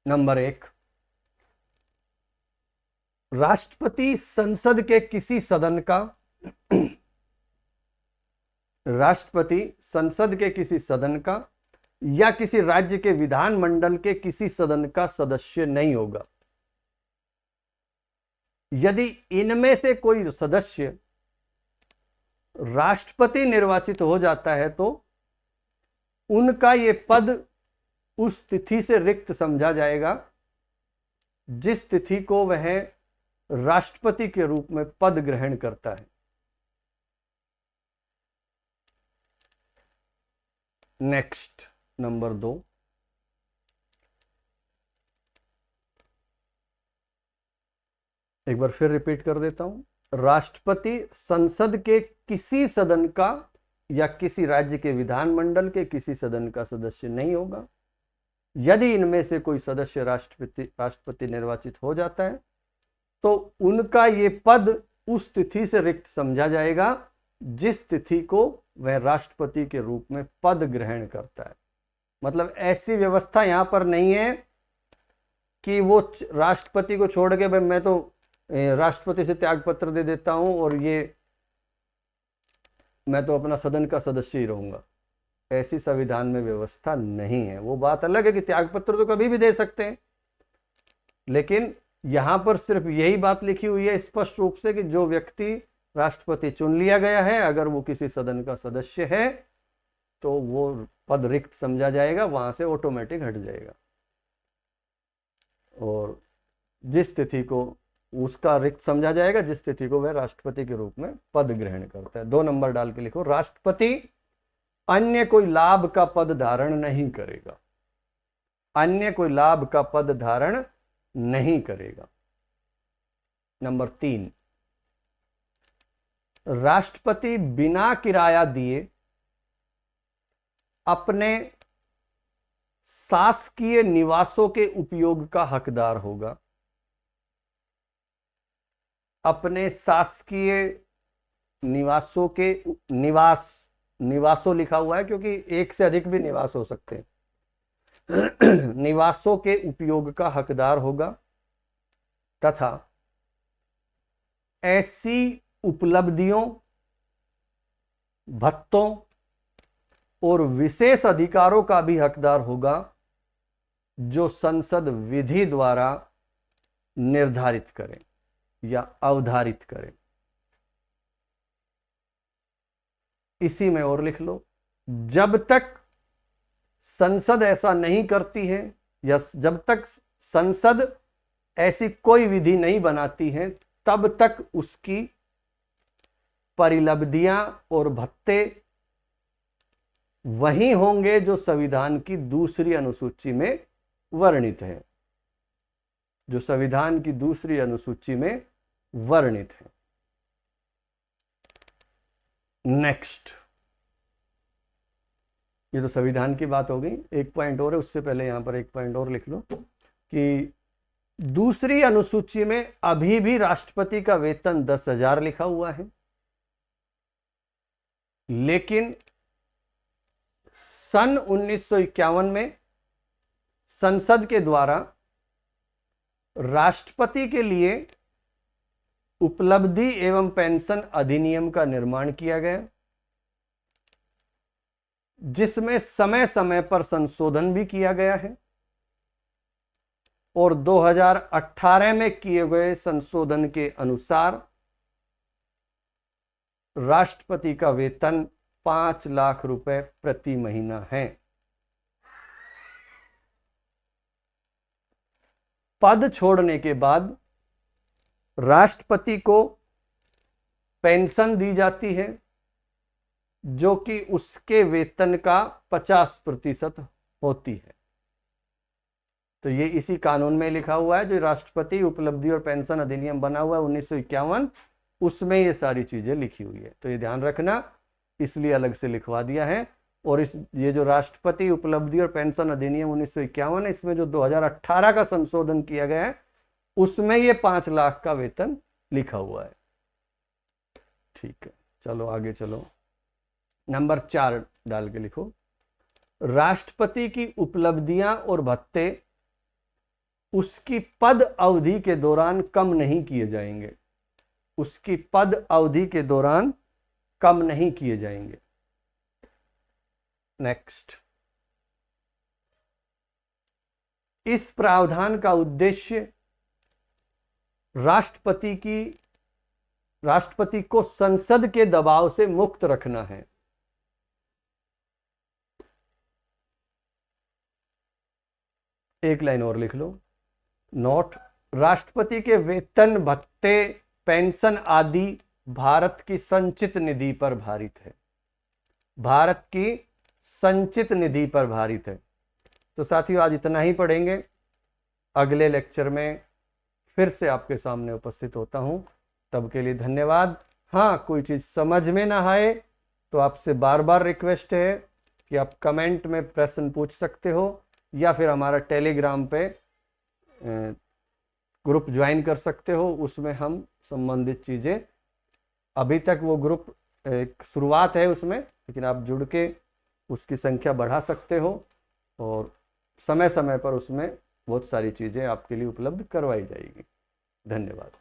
नंबर 1, राष्ट्रपति संसद के किसी सदन का राष्ट्रपति संसद के किसी सदन का या किसी राज्य के विधानमंडल के किसी सदन का सदस्य नहीं होगा। यदि इनमें से कोई सदस्य राष्ट्रपति निर्वाचित हो जाता है तो उनका यह पद उस तिथि से रिक्त समझा जाएगा जिस तिथि को वह राष्ट्रपति के रूप में पद ग्रहण करता है। नेक्स्ट, नंबर 2, एक बार फिर रिपीट कर देता हूं। राष्ट्रपति संसद के किसी सदन का या किसी राज्य के विधानमंडल के किसी सदन का सदस्य नहीं होगा। यदि इनमें से कोई सदस्य राष्ट्रपति निर्वाचित हो जाता है तो उनका ये पद उस तिथि से रिक्त समझा जाएगा जिस तिथि को वह राष्ट्रपति के रूप में पद ग्रहण करता है। मतलब ऐसी व्यवस्था यहां पर नहीं है कि वो राष्ट्रपति को छोड़ के भाई मैं तो राष्ट्रपति से त्याग पत्र दे देता हूं और ये मैं तो अपना सदन का सदस्य ही रहूंगा। ऐसी संविधान में व्यवस्था नहीं है। वो बात अलग है कि त्याग पत्र तो कभी भी दे सकते हैं, लेकिन यहां पर सिर्फ यही बात लिखी हुई है स्पष्ट रूप से कि जो व्यक्ति राष्ट्रपति चुन लिया गया है, अगर वो किसी सदन का सदस्य है तो वो पद रिक्त समझा जाएगा, वहां से ऑटोमेटिक हट जाएगा। और जिस तिथि को उसका रिक्त समझा जाएगा जिस तिथि को वह राष्ट्रपति के रूप में पद ग्रहण करता है। 2 नंबर डाल के लिखो, राष्ट्रपति अन्य कोई लाभ का पद धारण नहीं करेगा। अन्य कोई लाभ का पद धारण नहीं करेगा। नंबर 3, राष्ट्रपति बिना किराया दिए अपने शासकीय निवासों के उपयोग का हकदार होगा। अपने शासकीय निवासों के निवासों लिखा हुआ है क्योंकि एक से अधिक भी निवास हो सकते हैं। निवासों के उपयोग का हकदार होगा तथा ऐसी उपलब्धियों, भत्तों और विशेष अधिकारों का भी हकदार होगा जो संसद विधि द्वारा निर्धारित करे या अवधारित करे। इसी में और लिख लो, जब तक संसद ऐसा नहीं करती है या जब तक संसद ऐसी कोई विधि नहीं बनाती है, तब तक उसकी परिलब्धियां और भत्ते वही होंगे जो संविधान की दूसरी अनुसूची में वर्णित है, जो संविधान की दूसरी अनुसूची में वर्णित है। नेक्स्ट, ये तो संविधान की बात हो गई। एक पॉइंट और है, उससे पहले यहां पर एक पॉइंट और लिख लो कि दूसरी अनुसूची में अभी भी राष्ट्रपति का वेतन 10,000 लिखा हुआ है, लेकिन सन 1951 में संसद के द्वारा राष्ट्रपति के लिए उपलब्धि एवं पेंशन अधिनियम का निर्माण किया गया, जिसमें समय समय पर संशोधन भी किया गया है और 2018 में किए गए संशोधन के अनुसार राष्ट्रपति का वेतन 5 लाख रुपए प्रति महीना है। पद छोड़ने के बाद राष्ट्रपति को पेंशन दी जाती है, जो कि उसके वेतन का 50% होती है। तो ये इसी कानून में लिखा हुआ है, जो राष्ट्रपति उपलब्धि और पेंशन अधिनियम बना हुआ है 1951, उसमें ये सारी चीजें लिखी हुई है। तो ये ध्यान रखना, इसलिए अलग से लिखवा दिया है। और ये जो राष्ट्रपति उपलब्धि और पेंशन अधिनियम 1951 है, इसमें जो 2018 का संशोधन किया गया है, उसमें ये 5 लाख का वेतन लिखा हुआ है। ठीक है, चलो आगे चलो। नंबर 4 डाल के लिखो, राष्ट्रपति की उपलब्धियां और भत्ते उसकी पद अवधि के दौरान कम नहीं किए जाएंगे, उसकी पद अवधि के दौरान कम नहीं किए जाएंगे। नेक्स्ट, इस प्रावधान का उद्देश्य राष्ट्रपति को संसद के दबाव से मुक्त रखना है। एक लाइन और लिख लो, नोट, राष्ट्रपति के वेतन भत्ते पेंशन आदि भारत की संचित निधि पर भारित है, भारत की संचित निधि पर भारित है। तो साथियों, आज इतना ही पढ़ेंगे। अगले लेक्चर में फिर से आपके सामने उपस्थित होता हूं। तब के लिए धन्यवाद। हाँ, कोई चीज समझ में ना आए तो आपसे बार बार रिक्वेस्ट है कि आप कमेंट में प्रश्न पूछ सकते हो, या फिर हमारा टेलीग्राम पे ग्रुप ज्वाइन कर सकते हो। उसमें हम संबंधित चीज़ें, अभी तक वो ग्रुप एक शुरुआत है उसमें, लेकिन आप जुड़ के उसकी संख्या बढ़ा सकते हो और समय समय पर उसमें बहुत सारी चीज़ें आपके लिए उपलब्ध करवाई जाएगी। धन्यवाद।